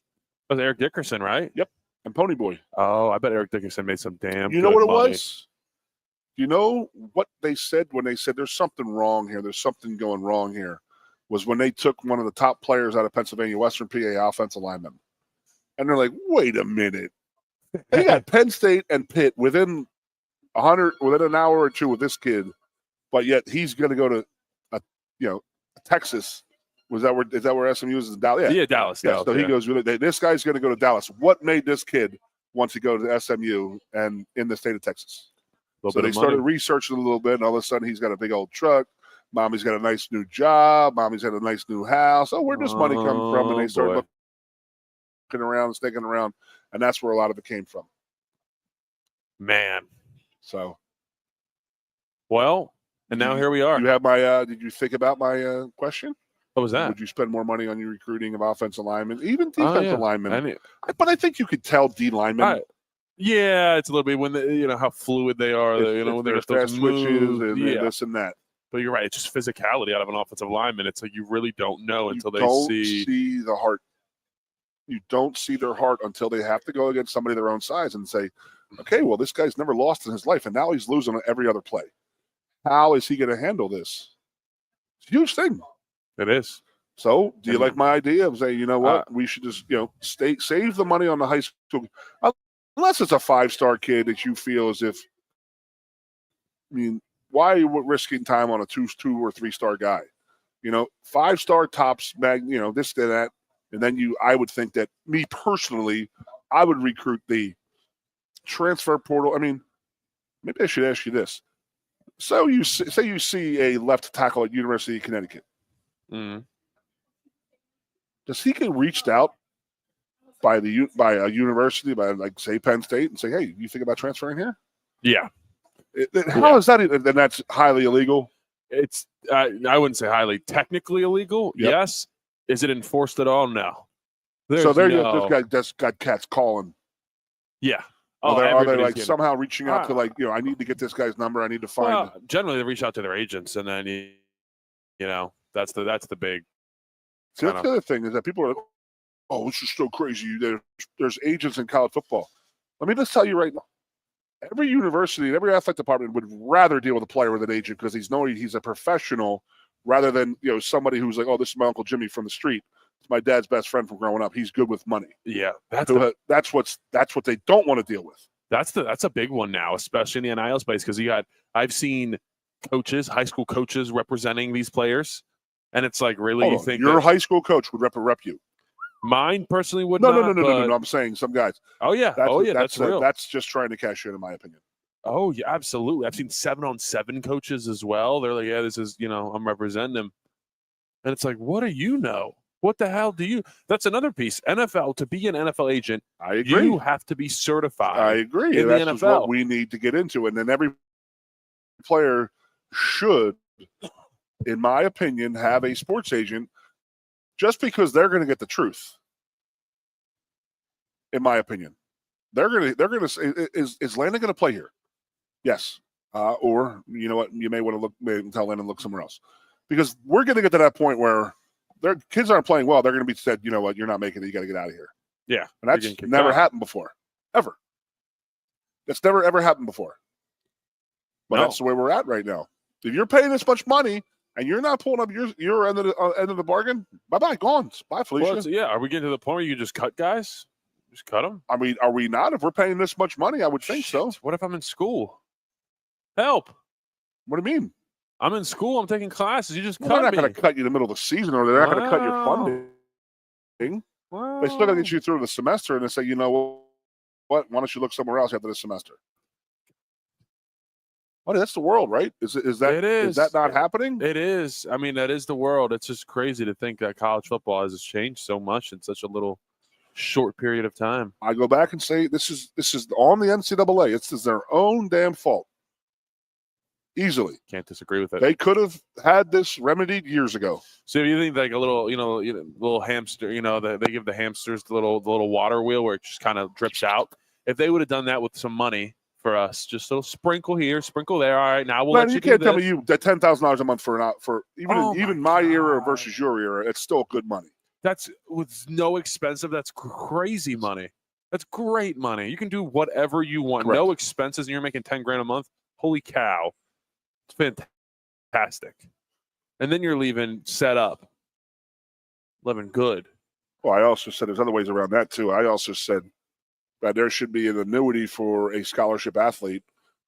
That was Eric Dickerson, right? Yep. And Pony Boy. Oh, I bet Eric Dickerson made some damn You know what it money. was? You know what they said when they said there's something wrong here, there's something going wrong here, was when they took one of the top players out of Pennsylvania, Western PA offensive lineman. And they're like, wait a minute. They got Penn State and Pitt within an hour or two with this kid, but yet he's going to go to, Texas. Is that where SMU is? Dallas? Yeah, Dallas. Yeah, so he goes, this guy's going to go to Dallas. What made this kid want to go to SMU and in the state of Texas? So they started researching a little bit, and all of a sudden he's got a big old truck. Mommy's got a nice new job. Mommy's got a nice new house. Oh, where'd this money come from? And they start looking around, sticking around, and that's where a lot of it came from. Man. So. Well, and now here we are. You have my. Did you think about my question? What was that? Would you spend more money on your recruiting of offensive linemen, even defensive linemen? But I think you could tell D linemen. Yeah, it's a little bit when how fluid they are. When they get those switches and this and that. But you're right. It's just physicality out of an offensive lineman. It's like you really don't know until they see the heart. You don't see their heart until they have to go against somebody their own size and say, okay, well, this guy's never lost in his life, and now he's losing on every other play. How is he going to handle this? It's a huge thing. It is. So, do you like my idea of saying, you know what, we should just, save the money on the high school, unless it's a 5-star kid that you feel as if, why are you risking time on a 2 or 3-star guy? 5-star tops, this, that, and then I would think that me personally, I would recruit the transfer portal. Maybe I should ask you this. So you see a left tackle at University of Connecticut. Mm-hmm. Does he get reached out by a university, by like say Penn State, and say, "Hey, you think about transferring here?" Yeah. How is that? Then that's highly illegal. It's I wouldn't say highly technically illegal. Yep. Yes. Is it enforced at all? No. So this guy got cats calling. Yeah. Are they like somehow reaching out to I need to get this guy's number. I need to find. Generally, they reach out to their agents, and then that's the big. See, that's the other thing is that people are like, "Oh, this is so crazy." There's agents in college football. Let me just tell you right now, every university and every athletic department would rather deal with a player with an agent because he's a professional rather than somebody who's like, "Oh, this is my Uncle Jimmy from the street. It's my dad's best friend from growing up. He's good with money." Yeah, that's what they don't want to deal with. That's a big one now, especially in the NIL space, because I've seen coaches, high school coaches representing these players, and it's like, really, you think your high school coach would rep you? Mine personally would no, not. No. I'm saying some guys. Oh yeah, that's real. That's just trying to cash in my opinion. Oh yeah, absolutely. I've seen 7-on-7 coaches as well. They're like, yeah, this is I'm representing them, and it's like, what do you know? What the hell do you? That's another piece. NFL, to be an NFL agent, I agree. You have to be certified. I agree. In that's the just NFL. what we need to get into, and then every player should, in my opinion, have a sports agent, just because they're going to get the truth. In my opinion, they're going to say, "Is Landon going to play here?" Yes, or you know what? You may want to tell Landon look somewhere else, because we're going to get to that point where their kids aren't playing well. They're going to be said, "You know what? You're not making it. You got to get out of here." Yeah, and that's never happened before, ever. That's never ever happened before. But that's the way we're at right now. If you're paying this much money and you're not pulling up your end of the bargain, bye, gone. Bye, Felicia. Well, are we getting to the point where you just cut guys? Just cut them? I mean, are we not? If we're paying this much money, I would think so. What if I'm in school? Help. What do you mean? I'm in school. I'm taking classes. You just cut me. They're not going to cut you in the middle of the season, or they're not going to cut your funding. Well, they still got to get you through the semester, and they say, you know what? Why don't you look somewhere else after this semester? Well, that's the world, right? Is that not happening? It is. I mean, that is the world. It's just crazy to think that college football has changed so much in such a little short period of time. I go back and say this is on the NCAA. It's their own damn fault. Easily. Can't disagree with it. They could have had this remedied years ago. So you think like a little, little hamster, they give the hamsters the little water wheel where it just kind of drips out. If they would have done that with some money for us, just a little sprinkle here, sprinkle there. All right, now we'll let you can't do tell this. me that $10,000 a month for even my era versus your era, it's still good money. That's with no expensive. That's crazy money. That's great money. You can do whatever you want. Correct. No expenses, and you're making $10,000 a month. Holy cow. It's fantastic. And then you're leaving set up, living good. Well, I also said there's other ways around that too. I also said that there should be an annuity for a scholarship athlete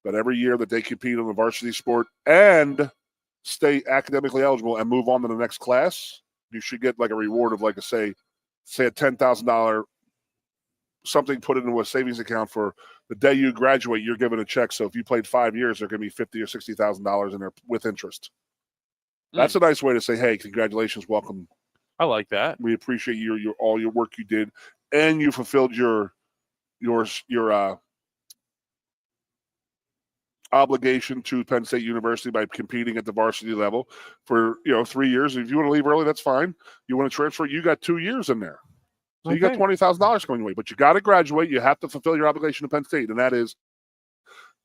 that every year that they compete in the varsity sport and stay academically eligible and move on to the next class, you should get like a reward of like a say a $10,000 something put into a savings account for the day you graduate. You're given a check. So if you played 5 years, there could be $50,000 or $60,000 in there with interest. That's a nice way to say, hey, congratulations, welcome. I like that. We appreciate all your work you did, and you fulfilled your obligation to Penn State University by competing at the varsity level for 3 years. If you want to leave early, that's fine. You want to transfer, you got 2 years in there. So you got $20,000 coming your way, but you got to graduate. You have to fulfill your obligation to Penn State, and that is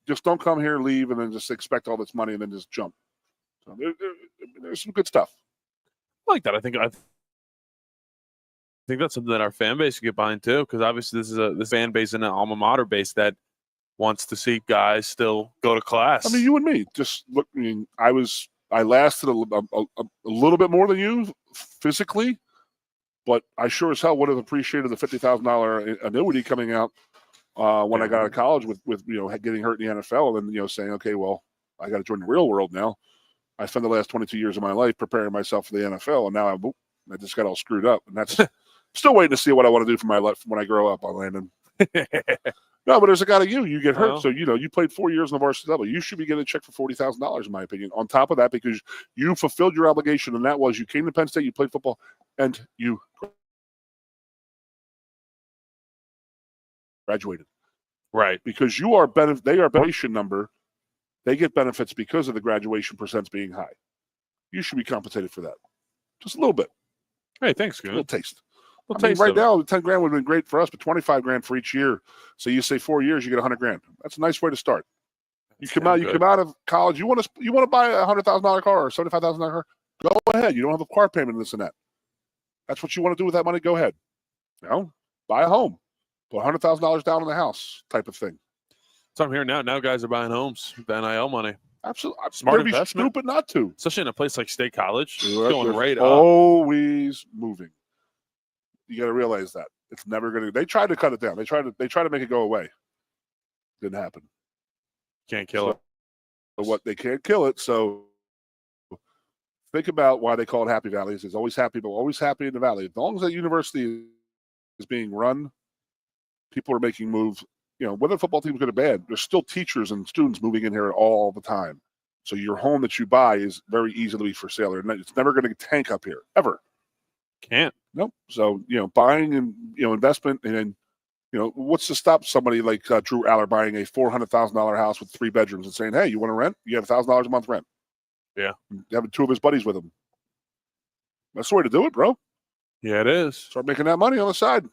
just don't come here, leave, and then just expect all this money and then just jump. So there's some good stuff. I like that. I think that's something that our fan base can get behind too, because obviously this fan base and an alma mater base that wants to see guys still go to class. I mean, you and me. Just look. I mean, I lasted a little bit more than you physically. But I sure as hell would have appreciated the $50,000 annuity coming out when I got out of college with getting hurt in the NFL and then saying, okay, well, I got to join the real world now. I spent the last 22 years of my life preparing myself for the NFL, and now I just got all screwed up. And that's still waiting to see what I want to do for my life when I grow up on Landon. No, but there's a guy like you get hurt. So, you played 4 years on the varsity level. You should be getting a check for $40,000, in my opinion. On top of that, because you fulfilled your obligation, and that was you came to Penn State, you played football, and you graduated. Right. Because they are graduation number. They get benefits because of the graduation percents being high. You should be compensated for that. Just a little bit. Hey, thanks, Goon. A little taste. Taste right now, the $10,000 would have been great for us, but $25,000 for each year. So you say 4 years, you get $100,000. That's a nice way to start. You come out of college. You want to buy a $100,000 car or $75,000 car? Go ahead. You don't have a car payment and this and that. That's what you want to do with that money. Go ahead. Buy a home, put $100,000 down on the house, type of thing. So I'm hearing now guys are buying homes with NIL money. Absolutely, smart investment. Stupid not to, especially in a place like State College. It's going right up. Always moving. You got to realize that it's never going to. They tried to cut it down. They tried to make it go away. Didn't happen. Can't kill it. But what they can't kill it. So think about why they call it Happy Valley. It's always happy, but always happy in the valley. As long as that university is being run, people are making moves. Whether the football team is good or bad, there's still teachers and students moving in here all the time. So your home that you buy is very easily for sale. It's never going to tank up here ever. Can't. Nope. So, buying and, investment and then, what's to stop somebody like Drew Aller buying a $400,000 house with 3 bedrooms and saying, hey, you want to rent? You have $1,000 a month rent. Yeah. Having 2 of his buddies with him. That's the way to do it, bro. Yeah, it is. Start making that money on the side.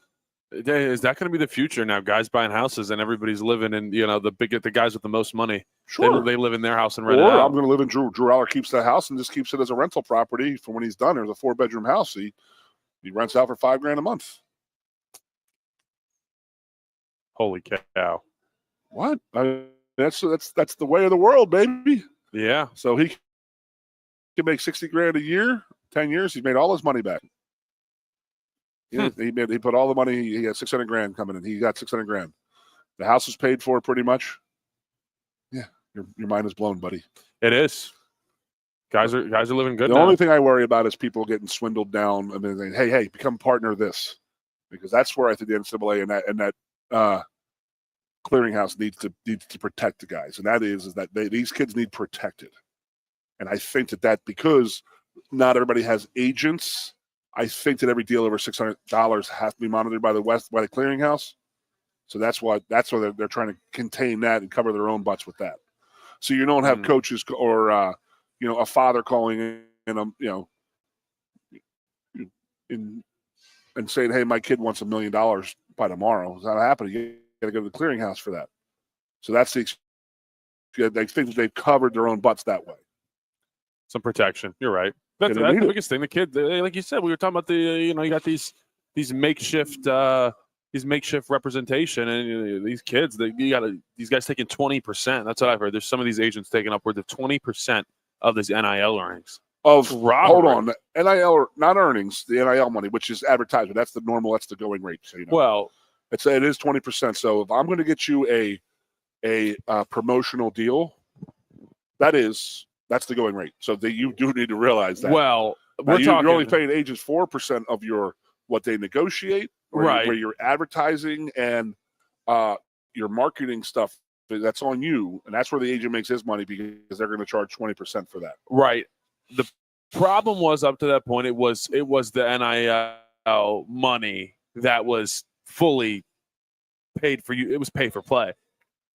Is that going to be the future now? Guys buying houses and everybody's living in, the guys with the most money. Sure. They live in their house and rent it out. I'm going to live in Drew. Drew Aller keeps the house and just keeps it as a rental property for when he's done. There's a 4-bedroom house. He rents out for $5,000 a month. Holy cow! What? That's the way of the world, baby. Yeah. So he can make $60,000 a year. 10 years, he's made all his money back. He put all the money. He had $600,000 coming in. He got $600,000. The house is paid for pretty much. Yeah, your mind is blown, buddy. It is. Guys are living good. The now. only thing I worry about is people getting swindled down and then saying, "Hey, become partner of this," because that's where I think the NCAA and that clearinghouse needs to protect the guys, and that is that these kids need protected. And I think that because not everybody has agents. I think that every deal over $600 has to be monitored by the clearinghouse. So that's why they're trying to contain that and cover their own butts with that. So you don't have coaches or a father calling in and saying, "Hey, my kid wants $1 million by tomorrow." It's not happening. You got to go to the clearinghouse for that. So that's they think they've covered their own butts that way. Some protection. You're right. That's the biggest thing. The kid, like you said, we were talking about you got these makeshift representation, and these kids, these guys taking 20%. That's what I've heard. There's some of these agents taking upwards of 20% of this NIL earnings. Hold on, NIL not earnings, the NIL money, which is advertisement. That's the normal. That's the going rate. So, well, it is 20%. So if I'm going to get you a promotional deal, that's the going rate. So you do need to realize that. Well, you're only paying agents 4% of what they negotiate, right? Where you're advertising and your marketing stuff. That's on you, and that's where the agent makes his money because they're going to charge 20% for that. Right. problem was up to that point, it was the NIL money that was fully paid for you. It was pay for play.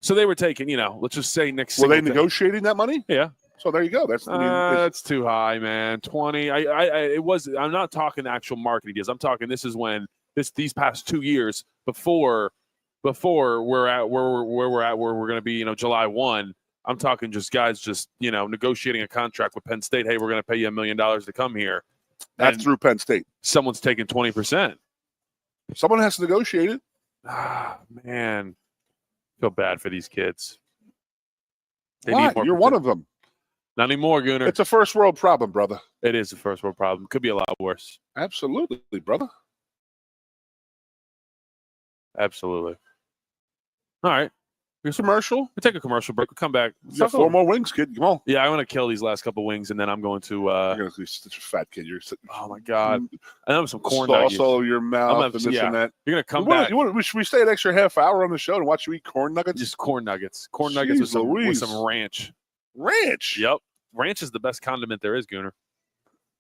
So they were taking, let's just say next. Were they negotiating that money? Yeah. So there you go. That's too high, man. 20. I'm not talking the actual marketing deals. I'm talking this is when these past 2 years before we're at where we're going to be, July 1. I'm talking just guys negotiating a contract with Penn State. Hey, we're going to pay you $1 million to come here. That's through Penn State. Someone's taking 20%. Someone has to negotiate it. Ah, man. Feel bad for these kids. Why? You're one of them. Not anymore, Gooner. It's a first world problem, brother. It is a first world problem. Could be a lot worse. Absolutely, brother. Absolutely. All right. Commercial. We'll take a commercial break. We'll come back. You got 4 more wings, kid. Come on. Yeah, I want to kill these last couple wings, and then I'm going to. You're going to be such a fat kid. You're. Oh my god! I have some corn sauce nuggets. all over your mouth and this and that. You're going to come back. Should we stay an extra half hour on the show and watch you eat corn nuggets? Just corn nuggets. Corn nuggets with some ranch. Ranch. Yep. Ranch is the best condiment there is, Gooner.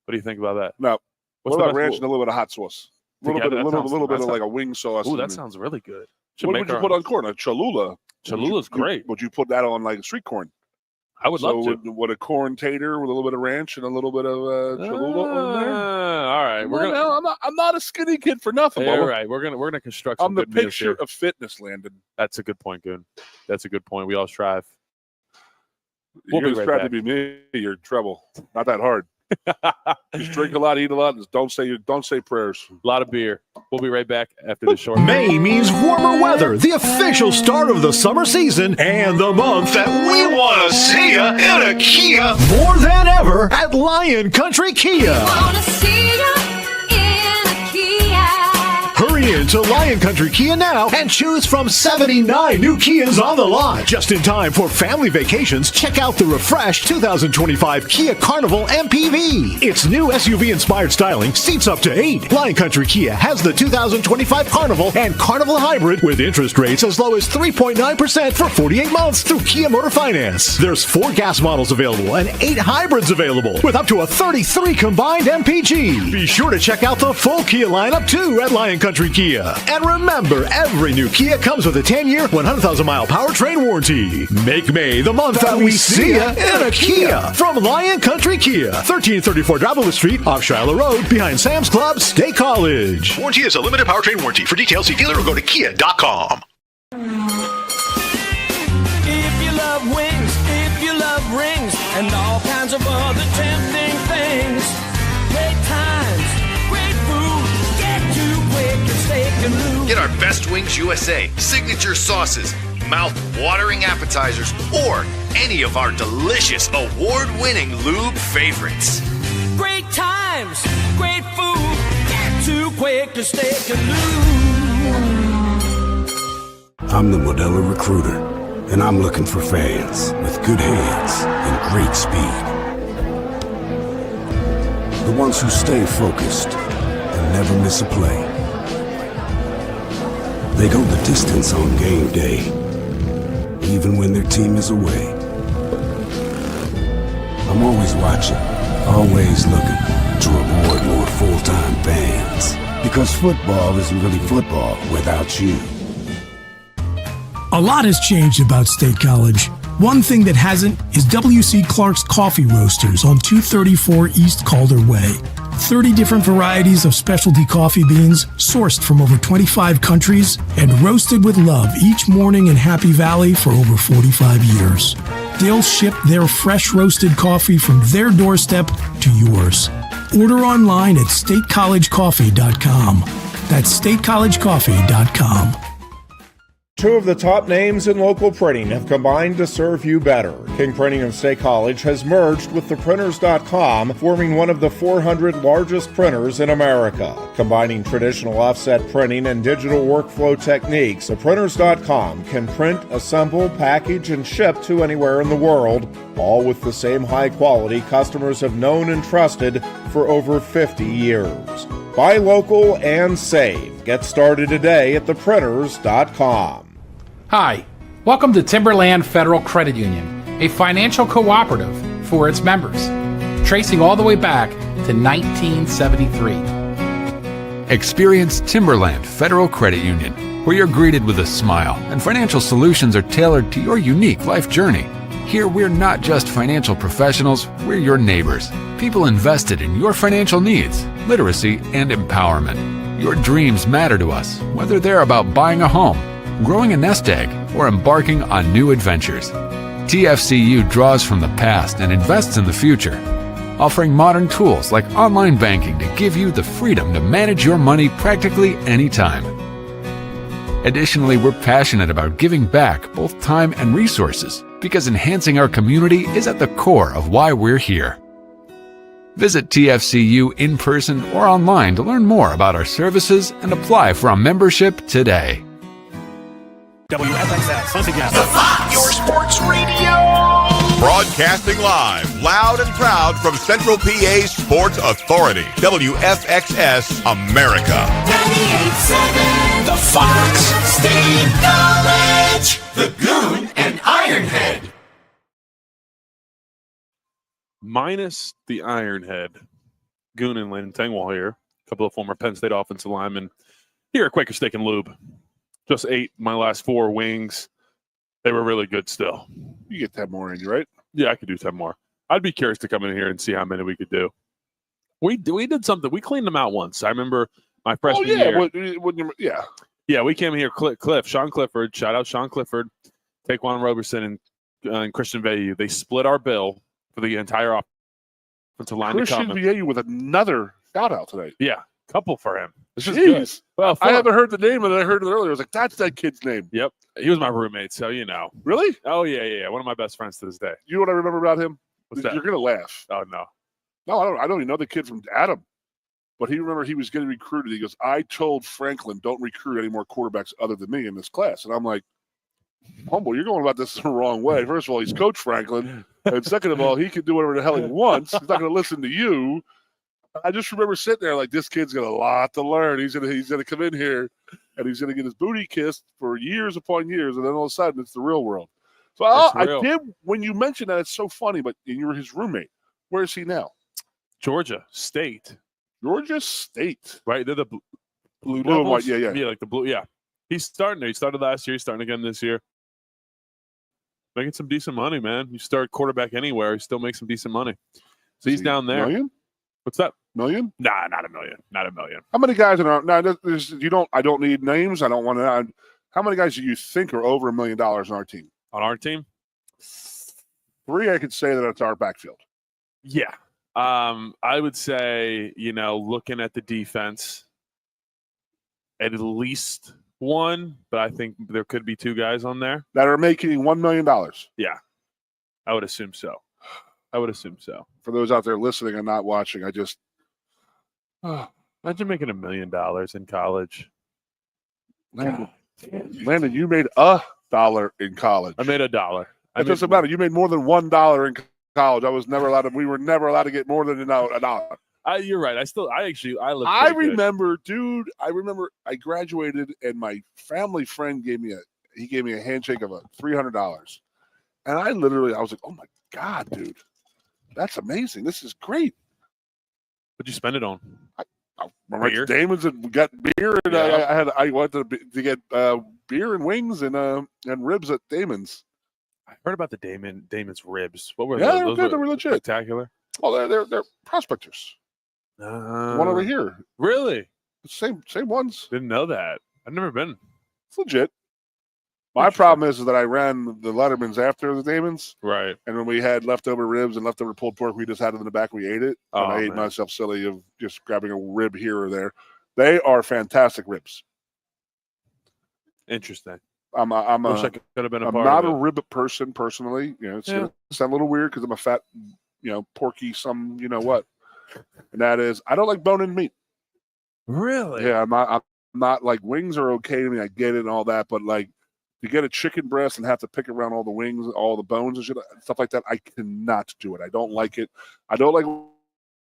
What do you think about that? No. What about ranch and a little bit of hot sauce? A little bit of like a wing sauce. Ooh, that sounds really good. What would you put on corn? A Cholula. Cholula's great. Would you put that on like sweet corn? I would love to. Would a corn tater with a little bit of ranch and a little bit of Cholula on there? All right, I'm not a skinny kid for nothing. All right, we're gonna construct. I'm the picture of fitness, Landon. That's a good point, Goon. That's a good point. We all strive. You're going to strive to be me. You're in trouble. Not that hard. Just drink a lot, eat a lot, and don't say prayers. A lot of beer. We'll be right back after the short. May means warmer weather, the official start of the summer season, and the month that we want to see ya in a Kia more than ever at Lion Country Kia. Hurry into Lion Country Kia now and choose from 79 new Kias on the lot. Just in time for family vacations, check out the refreshed 2025 Kia Carnival MPV. Its new SUV-inspired styling, seats up to 8. Lion Country Kia has the 2025 Carnival and Carnival Hybrid with interest rates as low as 3.9% for 48 months through Kia Motor Finance. There's 4 gas models available and 8 hybrids available with up to a 33 combined MPG. Be sure to check out the full Kia lineup too at Lion Country Kia. And remember, every new Kia comes with a 10-year, 100,000-mile powertrain warranty. Make May the month that we see ya in a Kia. From Lion Country Kia, 1334 Dravilla Street, off Shiloh Road, behind Sam's Club, State College. Warranty is a limited powertrain warranty. For details, see dealer or go to kia.com. If you love wings, if you love rings, and all kinds of other tempting things, great times, great food, get you quick and steak and lube. Get our Best Wings USA signature sauces, mouth-watering appetizers, or any of our delicious award-winning lube favorites. Great times, great food, get too quick to steak and lube. I'm the Modelo Recruiter, and I'm looking for fans with good hands and great speed. The ones who stay focused and never miss a play. They go the distance on game day, even when their team is away. I'm always watching, always looking to reward more full-time fans. Because football isn't really football without you. A lot has changed about State College. One thing that hasn't is W.C. Clark's Coffee Roasters on 234 East Calder Way. 30 different varieties of specialty coffee beans sourced from over 25 countries and roasted with love each morning in Happy Valley for over 45 years. They'll ship their fresh roasted coffee from their doorstep to yours. Order online at statecollegecoffee.com. That's statecollegecoffee.com. 2 of the top names in local printing have combined to serve you better. King Printing of State College has merged with theprinters.com, forming one of the 400 largest printers in America. Combining traditional offset printing and digital workflow techniques, theprinters.com can print, assemble, package, and ship to anywhere in the world, all with the same high quality customers have known and trusted for over 50 years. Buy local and save. Get started today at theprinters.com. Hi, welcome to Timberland Federal Credit Union, a financial cooperative for its members. tracing all the way back to 1973. Experience Timberland Federal Credit Union, where you're greeted with a smile and financial solutions are tailored to your unique life journey. Here, we're not just financial professionals, we're your neighbors. People invested in your financial needs, literacy, and empowerment. Your dreams matter to us, whether they're about buying a home, growing a nest egg, or embarking on new adventures. TFCU draws from the past and invests in the future, offering modern tools like online banking to give you the freedom to manage your money practically anytime. Additionally, we're passionate about giving back both time and resources because enhancing our community is at the core of why we're here. Visit TFCU in person or online to learn more about our services and apply for a membership today. WFXS, once again, the Fox, your sports radio. Broadcasting live, loud and proud from Central PA's Sports Authority, WFXS America. 98.7, the Fox, State College, the Goon, and Ironhead. Minus the Ironhead, Goon and Tengwall here. A couple of former Penn State offensive linemen here at Quaker Steak and Lube. Just ate my last 4 wings. They were really good still. You get 10 more in you, right? Yeah, I could do 10 more. I'd be curious to come in here and see how many we could do. We did something. We cleaned them out once. I remember my freshman year. Yeah, we came here. Sean Clifford. Shout out Sean Clifford, Taquan Roberson, and Christian Veyu. They split our bill for the entire offensive line. Christian Veyu with another shout out today. Yeah, couple for him. This is Jeez. good. Well, I haven't heard the name, and I heard it earlier. I was like, that's that kid's name. Yep. He was my roommate, so you know. Really? Oh, yeah. One of my best friends to this day. You know what I remember about him? What's that? You're going to laugh. Oh, no. No, I don't even know the kid from Adam. But he was getting recruited. He goes, I told Franklin, don't recruit any more quarterbacks other than me in this class. And I'm like, Humble, you're going about this the wrong way. First of all, he's Coach Franklin. And second of all, he can do whatever the hell he wants. He's not going to listen to you. I just remember sitting there like, this kid's got a lot to learn. He's gonna come in here and he's gonna get his booty kissed for years upon years, and then all of a sudden it's the real world. So I did, when you mentioned that, it's so funny. But you were his roommate. Where is he now? Georgia State. Georgia State. Right? They're the blue and white. Yeah. Yeah, like the blue. Yeah. He's starting there. He started last year. He's starting again this year. Making some decent money, man. You start quarterback anywhere, you still make some decent money. So he's down there. $1 million? What's that? $1 million? Nah, not $1 million. Not $1 million. How many guys are now? I don't need names. I don't want to. How many guys do you think are over $1 million on our team? On our team? 3, I could say that it's our backfield. Yeah. I would say, looking at the defense, at least 1, but I think there could be 2 guys on there that are making $1 million. Yeah, I would assume so. For those out there listening and not watching, imagine making $1 million in college. Landon, you made $1 in college. I made $1. It doesn't matter. You made more than $1 in college. We were never allowed to get more than $1. You're right. I remember, dude. I remember I graduated and my family friend gave me a handshake of $300, and I was like, oh my God, dude, that's amazing. This is great. What'd you spend it on? I went to Damon's and got beer, and yeah. I went to get beer and wings and ribs at Damon's. I heard about the Damon's ribs. What were those? Those they were good. They were legit. Spectacular. Oh, they're prospectors. One over here. Really? Same ones. Didn't know that. I've never been. It's legit. My problem is that I ran the Lettermans after the Damon's. Right. And when we had leftover ribs and leftover pulled pork, we just had it in the back. We ate it. And I ate myself silly of just grabbing a rib here or there. They are fantastic ribs. Interesting. I wish I could have been a part not of a it. rib person personally. It's gonna sound a little weird because I'm a fat, porky, what. And that is, I don't like bone-in meat. Really? Yeah, I'm not like, wings are okay to me. I get it and all that, but like, to get a chicken breast and have to pick around all the wings, all the bones and shit, stuff like that, I cannot do it. I don't like it. I don't like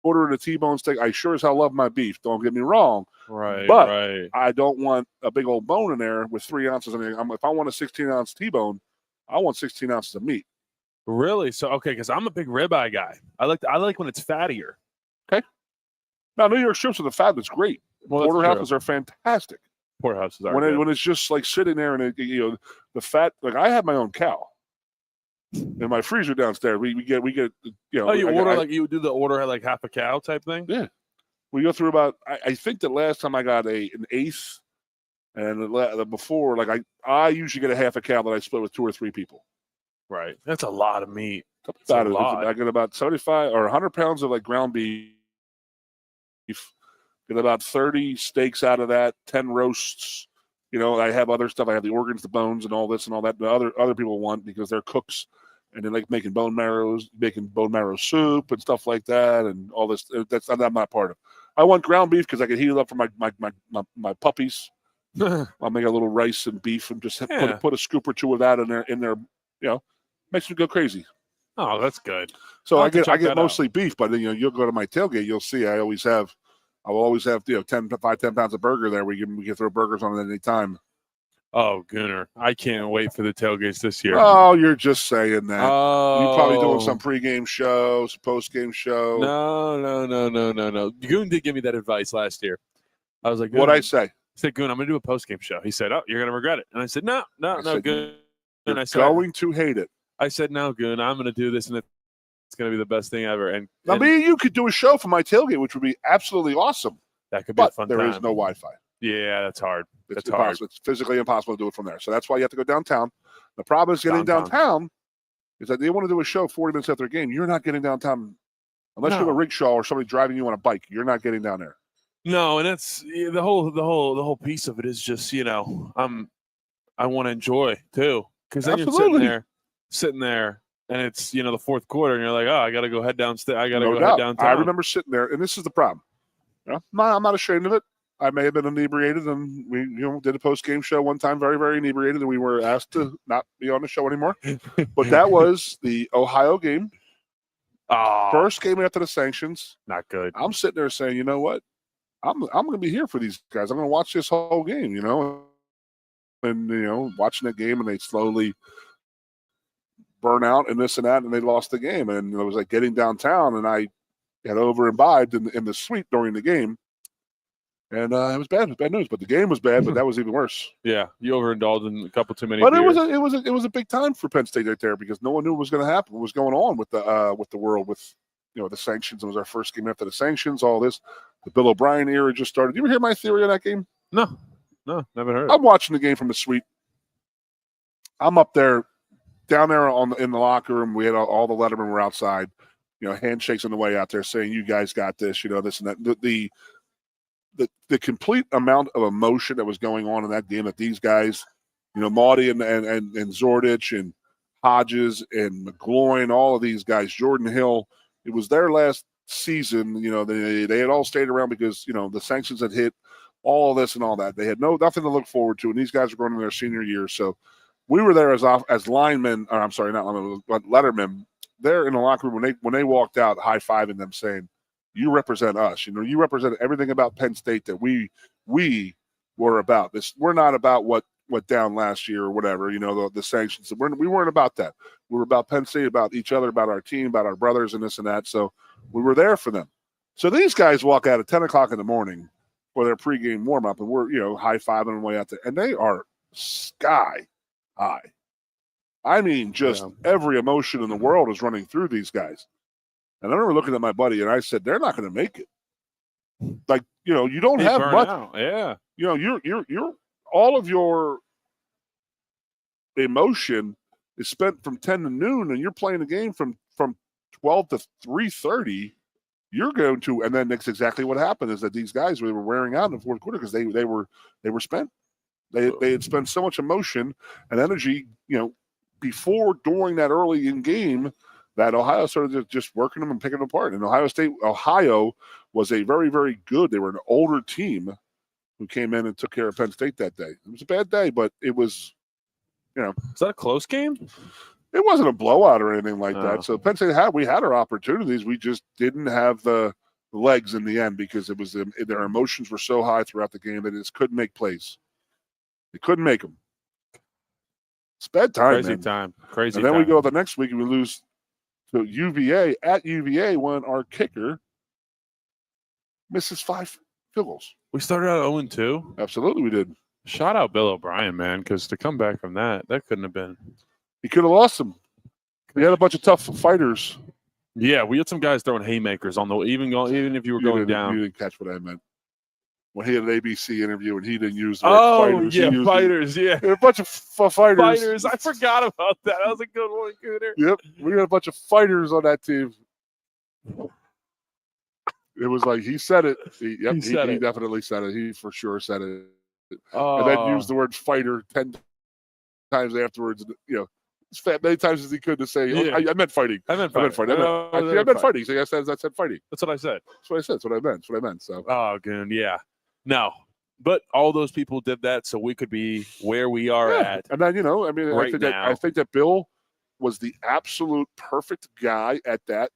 ordering a T-bone steak. I sure as hell love my beef. Don't get me wrong. Right. But right. I don't want a big old bone in there with 3 ounces. If I want a 16-ounce T-bone, I want 16 ounces of meat. Really? So okay, because I'm a big ribeye guy. I like when it's fattier. Okay. Now, New York strips with the fat is great. Well, that's Porterhouses true. are fantastic. Porterhouses are When good. when it's just like sitting there and the fat. Like I have my own cow in my freezer downstairs. We get Oh, you order you do the order like half a cow type thing? Yeah. We go through about. I think the last time I got an eighth, and before like I usually get a half a cow that I split with 2 or 3 people. Right. That's a lot of meat. That's a lot. I get about 75 or 100 pounds of like ground beef. Get about 30 steaks out of that, 10 roasts. I have other stuff. I have the organs, the bones, and all this and all that. The other people want because they're cooks, and they like making bone marrow soup and stuff like that, and all this. I'm not part of. I want ground beef because I can heat it up for my puppies. I'll make a little rice and beef and just put a scoop or 2 of that in there. Makes me go crazy. Oh, that's good. So I get mostly beef, but then you'll go to my tailgate, you'll see I will always have 10 pounds of burger there. We can throw burgers on it at any time. Oh, Gooner, I can't wait for the tailgates this year. Oh, you're just saying that. Oh, You're probably doing some pregame show, some postgame show. No. Goon did give me that advice last year. I was like, what'd I say? I said, Goon, I'm going to do a postgame show. He said, oh, you're going to regret it. And I said, no, Goon. You're going to hate it. I said, no, Goon, I'm going to do this, and it's going to be the best thing ever. And me and you could do a show for my tailgate, which would be absolutely awesome. That could be a fun time. There is no Wi-Fi. Yeah, that's hard. It's impossible. It's physically impossible to do it from there. So that's why you have to go downtown. The problem is getting downtown is that they want to do a show 40 minutes after a game. You're not getting downtown unless you have a rickshaw or somebody driving you on a bike. You're not getting down there. No, and that's the whole piece of it is just I want to enjoy too, because then you're sitting there, and it's the fourth quarter, and you're like, oh, I got to go head downstairs. I got to go head downtown. I remember sitting there, and this is the problem. I'm not ashamed of it. I may have been inebriated, and we did a post-game show one time, very, very inebriated, and we were asked to not be on the show anymore. But that was the Ohio game. First game after the sanctions. Not good. I'm sitting there saying, you know what? I'm going to be here for these guys. I'm going to watch this whole game, and watching that game, and they slowly burn out and this and that, and they lost the game. And it was like getting downtown, and I got over-imbibed in the suite during the game. And it was bad. It was bad news. But the game was bad, but that was even worse. Yeah, you overindulged in a couple too many But beers. it was a big time for Penn State right there because no one knew what was going to happen, what was going on with the world, with the sanctions. It was our first game after the sanctions, all this. The Bill O'Brien era just started. You ever hear my theory on that game? No, never heard. I'm watching the game from the suite. I'm up there, down there in the locker room. We had all the lettermen were outside, handshakes on the way out there saying, you guys got this, this and that. The complete amount of emotion that was going on in that game that these guys, Maudie and Zordich and Hodges and McGloin, all of these guys, Jordan Hill, it was their last season. They had all stayed around because, the sanctions had hit, all this and all that. They had nothing to look forward to, and these guys were going in their senior year. So we were there as linemen, or I'm sorry, not linemen, but lettermen. There in the locker room when they walked out, high-fiving them, saying, you represent us. You represent everything about Penn State that we were about. We're not about what went down last year or whatever, the sanctions. We weren't about that. We were about Penn State, about each other, about our team, about our brothers and this and that. So we were there for them. So these guys walk out at 10 o'clock in the morning for their pregame warm-up, and we're, high-fiving them way out there. And they are sky high. I mean, just every emotion in the world is running through these guys. And I remember looking at my buddy, and I said, "They're not going to make it. Like, you don't have much. Out. Yeah. You're all of your emotion is spent from 10 to noon, and you're playing the game from 12 to 3:30. You're going to, and then that's exactly what happened. Is that these guys were wearing out in the fourth quarter because they were spent. They had spent so much emotion and energy, before, during that early in game, that Ohio started just working them and picking them apart. And Ohio was a very, very good. They were an older team who came in and took care of Penn State that day. It was a bad day, but it was, Is that a close game? It wasn't a blowout or anything like that. So Penn State we had our opportunities. We just didn't have the legs in the end because it was their emotions were so high throughout the game that they just couldn't make plays. They couldn't make them. It's bad time, Crazy man. time. Crazy And then time. we go the next week and we lose to UVA at UVA when our kicker misses 5 field goals. We started out 0-2. Absolutely, we did. Shout out Bill O'Brien, man, because to come back from that couldn't have been. He could have lost him. We had a bunch of tough fighters. Yeah, we had some guys throwing haymakers on the even if you were going down. You didn't catch what I meant. When he had an ABC interview and he didn't use the word fighters. Yeah, fighters, yeah. There were a bunch of fighters. Fighters. I forgot about that. That was a good one, Gooner. Yep. We had a bunch of fighters on that team. It was like he said it. He definitely said it. He for sure said it. And then used the word fighter 10 times afterwards. You know, as many times as he could to say, I meant fighting. I meant fighting. I meant fighting. So I said fighting. That's what I said. That's what I said. That's what I meant. That's what I meant. So. Oh, Goon, yeah. No. But all those people did that so we could be where we are at. And then, right I think that Bill was the absolute perfect guy at that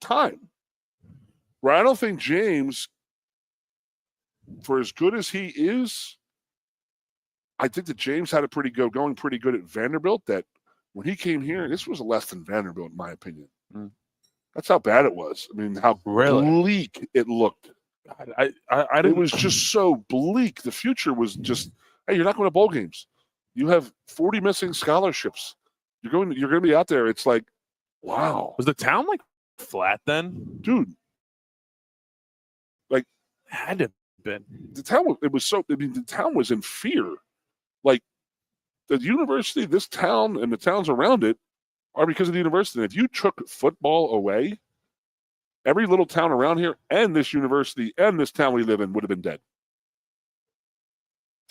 time. Where I don't think James, for as good as he is, I think that James had going pretty good at Vanderbilt. That when he came here, this was less than Vanderbilt, in my opinion. Mm. That's how bad it was. I mean, how bleak it looked. It was just so bleak. The future was just, hey, you're not going to bowl games. You have 40 missing scholarships. You're going to be out there. It's like, wow. Was the town like flat then, dude? Like, had to have been. The town. The town was in fear. Like, the university, this town, and the towns around it are because of the university. And if you took football away, every little town around here and this university and this town we live in would have been dead.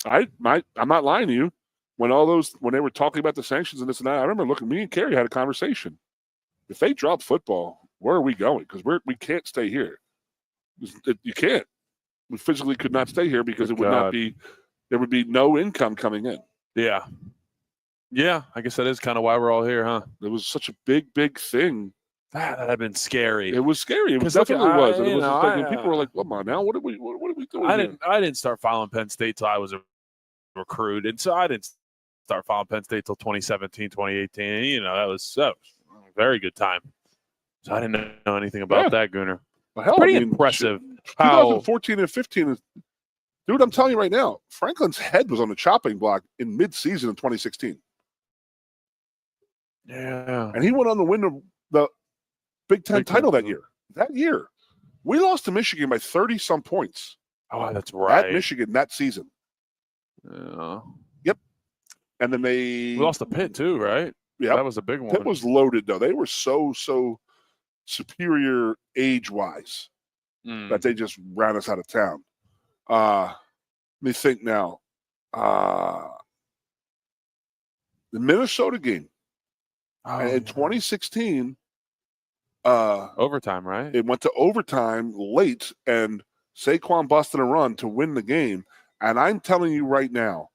I'm not lying to you. When they were talking about the sanctions and this and that, I remember me and Carrie had a conversation. If they drop football, where are we going? Because we can't stay here. You can't. We physically could not stay here because there would be no income coming in. Yeah. Yeah, I guess that is kind of why we're all here, huh? It was such a big, big thing. That had been scary. It was scary. It definitely was. And it was just like, people were like, "Come on now, what are we doing?" I didn't start following Penn State till I was a recruit, and so I didn't start following Penn State till 2017, 2018. And, that was a very good time. So I didn't know anything about that, Gooner. Well, pretty impressive. 2014 and 15 dude, I'm telling you right now, Franklin's head was on the chopping block in mid-season of 2016. Yeah, and he went on to win the Big Ten title that year. That year, we lost to Michigan by 30-some points. Oh, that's right. At Michigan that season. Yeah. Yep. And then we lost to Pitt too, right? Yeah, that was a big one. Pitt was loaded though. They were so superior age-wise that they just ran us out of town. Let me think now. The Minnesota game in 2016. Overtime, right? It went to overtime late, and Saquon busted a run to win the game. And I'm telling you right now,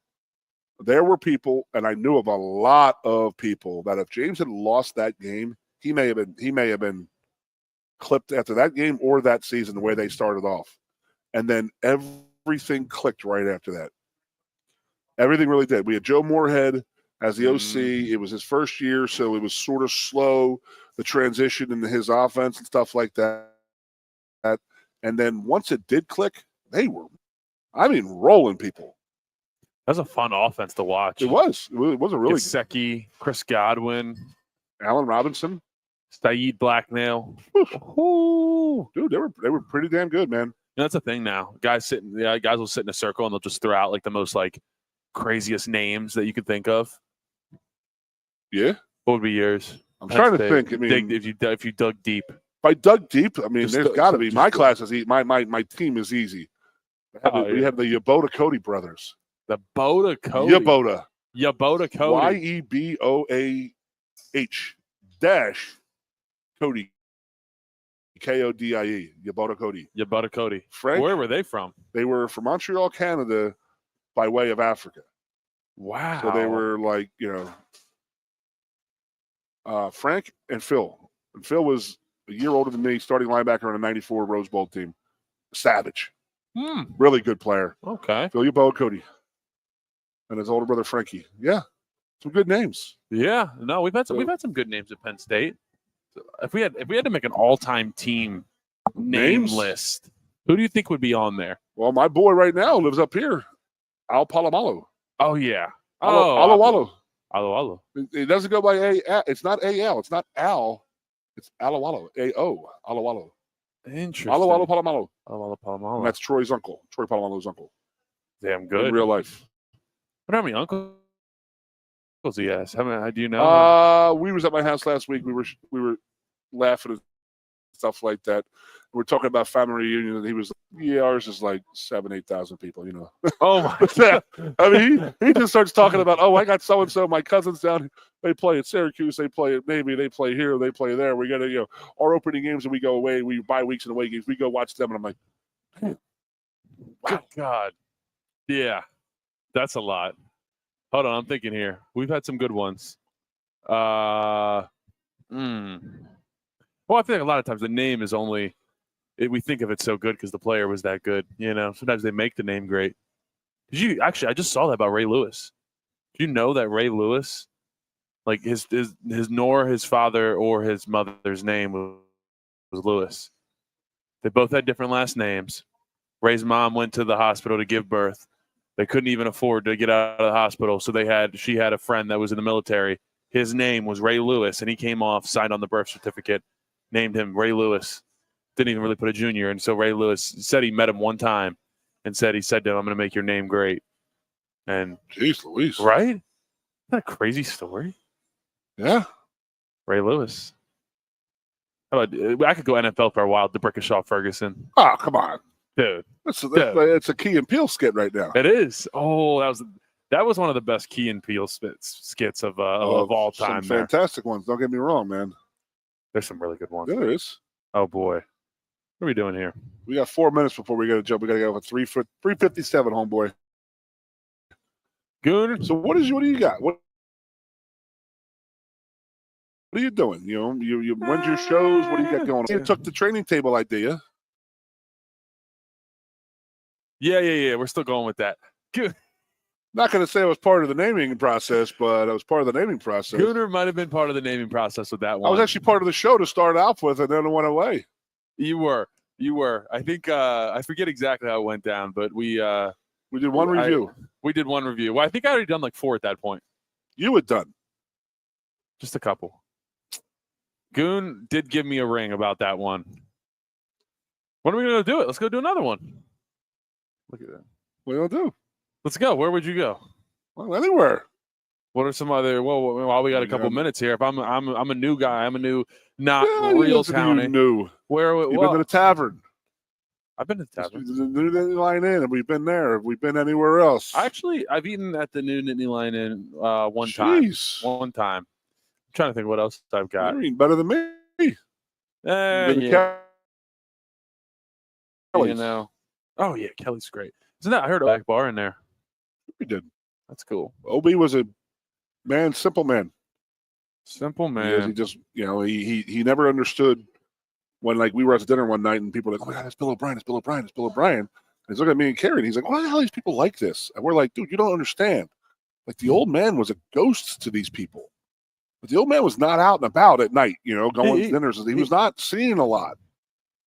there were people, and I knew of a lot of people, that if James had lost that game, he may have been clipped after that game or that season the way they started off. And then everything clicked right after that. Everything really did. We had Joe Moorhead as the OC. It was his first year, so it was sort of slow, the transition into his offense and stuff like that. And then once it did click, they were, rolling people. That's a fun offense to watch. It was. It was a really Gesicki, Chris Godwin, Allen Robinson, Saeed Blacknail. Dude, they were pretty damn good, man. That's a thing now. Guys will sit in a circle and they'll just throw out like the most like craziest names that you could think of. Yeah. What would be yours? I'm trying to think. I mean, if you dug deep. If I dug deep, there's got to be. My class is my team is easy. We have the Yeboah Cody brothers. The Boda Cody. Yeboah Cody. Cody. Kodie. Yeboah Cody. Frank. Where were they from? They were from Montreal, Canada, by way of Africa. Wow. So they were like, Frank and Phil. And Phil was a year older than me, starting linebacker on a 94 Rose Bowl team. Savage. Really good player. Okay. Phil Yeboah Cody. And his older brother, Frankie. Yeah. Some good names. Yeah, no, we've had some good names at Penn State. If we had to make an all-time team name Names? list, who do you think would be on there? Well, my boy right now lives up here, Al Palomalo. Oh yeah, Alawalo. Alo. It doesn't go by A. It's not A-L. It's not Al. It's Alawalo. A-O. Alawalo. Interesting. Alawalo Palomalo. Palomalo. And that's Troy's uncle. Troy Palomalo's uncle. Damn good. In real life. I wonder how many uncles he has. How many? Do you know? We was at my house last week. We were laughing at stuff like that. We're talking about family reunion, and he was, ours is like 7,000-8,000 people, you know. Oh my God. I mean, he just starts talking about, I got so and so, my cousins down, they play at Syracuse, they play at Navy, they play here, they play there. We got to, our opening games, and we go away, we buy weeks and away games, we go watch them, and I'm like, damn, Good God. Yeah, that's a lot. Hold on, I'm thinking here. We've had some good ones. Well, I think a lot of times the name is only we think of it so good because the player was that good. You know, sometimes they make the name great. I just saw that about Ray Lewis. Do you know that Ray Lewis, like his nor his father or his mother's name was Lewis. They both had different last names. Ray's mom went to the hospital to give birth. They couldn't even afford to get out of the hospital, so she had a friend that was in the military. His name was Ray Lewis, and he came off, signed on the birth certificate, named him Ray Lewis. Didn't even really put a junior. And so Ray Lewis said he met him one time and he said to him, I'm going to make your name great. And jeez Louise. Right? Isn't that a crazy story? Yeah. Ray Lewis. How about, I could go NFL for a while. DeBrickashaw Ferguson. Oh, come on. Dude. It's a Key and Peele skit right now. It is. Oh, that was one of the best Key and Peele skits of all time. Some fantastic ones. Don't get me wrong, man. There's some really good ones. There is. Oh, boy. What are we doing here? We got 4 minutes before we got to jump. We got to go for 3:57, homeboy. Goon. So what do you got? What are you doing? You when's your shows? What do you got going on? You took the training table idea. Yeah. We're still going with that. Good. Not going to say I was part of the naming process, but I was part of the naming process. Gooner might have been part of the naming process with that one. I was actually part of the show to start off with, and then it went away. You were. I think I forget exactly how it went down, but we did one review. We did one review. Well, I think I already done like 4 at that point. You had done just a couple. Goon did give me a ring about that one. When are we going to do it? Let's go do another one. Look at that. What are you going to do? Let's go. Where would you go? Well, anywhere. What are some other? Well, while we got a couple minutes here. If I'm a new guy. I'm a new, not real real townie. New. Where you've been to the tavern? I've been to the tavern. The New Nittany Lion Inn, and we've been there. Have we been anywhere else? I've eaten at the New Nittany Lion Inn one Jeez. time. One time. I'm trying to think what else I've got. You're eating better than me. Yeah. You know. Oh yeah, Kelly's great. Isn't that? I heard a back bar in there. We did. That's cool. Obi was a man, simple man. Simple man. He just, he never understood when, like, we were at dinner one night and people were like, oh my God, it's Bill O'Brien, it's Bill O'Brien, it's Bill O'Brien. And he's looking at me and Carrie, and he's like, why the hell are these people like this? And we're like, dude, you don't understand. Like, the old man was a ghost to these people. But the old man was not out and about at night, going to dinners. He was not seeing a lot.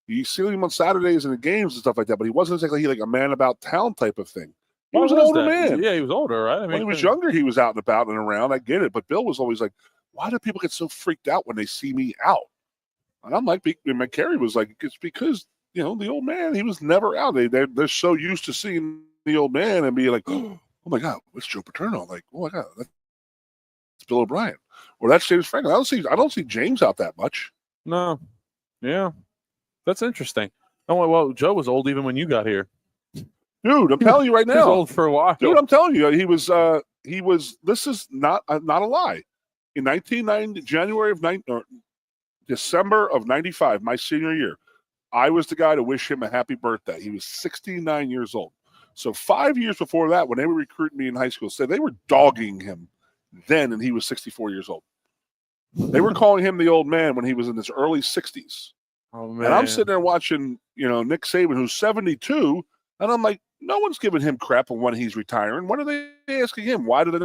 You see him on Saturdays and the games and stuff like that, but he wasn't exactly like a man about town type of thing. He was an older man. Yeah, he was older, right? I mean, when he was younger, he was out and about and around. I get it. But Bill was always like, why do people get so freaked out when they see me out? And I'm like, and Carrie was like, it's because, the old man, he was never out. They're so used to seeing the old man and being like, oh my God, what's Joe Paterno? Like, oh my God, that's Bill O'Brien. Or that's James Franklin. I don't see James out that much. No. Yeah. That's interesting. Oh, well, Joe was old even when you got here. Dude, I'm telling you right now. He was old for a while. Dude, I'm telling you, he was, this is not a lie. In December of 95, my senior year, I was the guy to wish him a happy birthday. He was 69 years old. So 5 years before that, when they were recruiting me in high school, they were dogging him then, and he was 64 years old. They were calling him the old man when he was in his early 60s. Oh, man. And I'm sitting there watching, Nick Saban, who's 72, and I'm like, no one's giving him crap on when he's retiring. What are they asking him? Why do they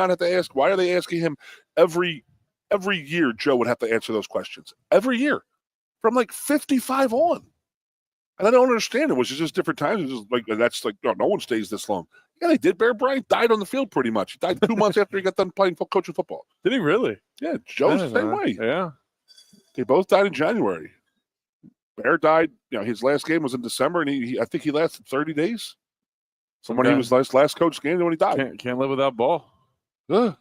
not have to ask? Why are they asking him every year? Joe would have to answer those questions every year from like 55 on. And I don't understand it. Was it just different times? It was just like, that's like, no one stays this long. Yeah, they did. Bear Bryant died on the field pretty much. He died 2 months after he got done coaching football. Did he really? Yeah, Joe's the same way. Yeah. They both died in January. Bear died, his last game was in December, and I think he lasted 30 days. From when he was last coach game to when he died. Can't live without Ball. Well,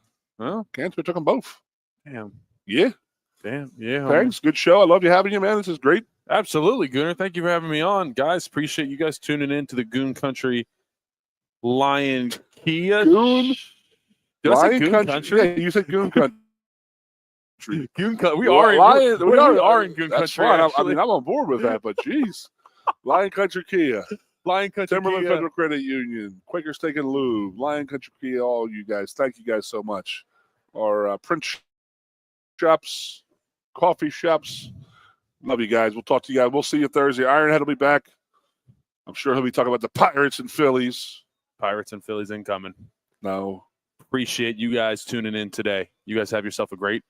cancer took them both. Damn. Yeah. Damn. Yeah. Thanks. Good show. I love you having you, man. This is great. Absolutely, Gooner. Thank you for having me on. Guys, appreciate you guys tuning in to the Goon Country Lion Kia. Goon. Did I say Goon Country? Yeah, you said Goon Country. We are in Goon That's Country. fine. I'm on board with that, but geez. Lion Country Kia. Lion Country Timberland Kia. Federal Credit Union. Quaker Steak and Lube. Lion Country Kia. All you guys. Thank you guys so much. Our print shops, coffee shops. Love you guys. We'll talk to you guys. We'll see you Thursday. Ironhead will be back. I'm sure he'll be talking about the Pirates and Phillies. Pirates and Phillies incoming. No. Appreciate you guys tuning in today. You guys have yourself a great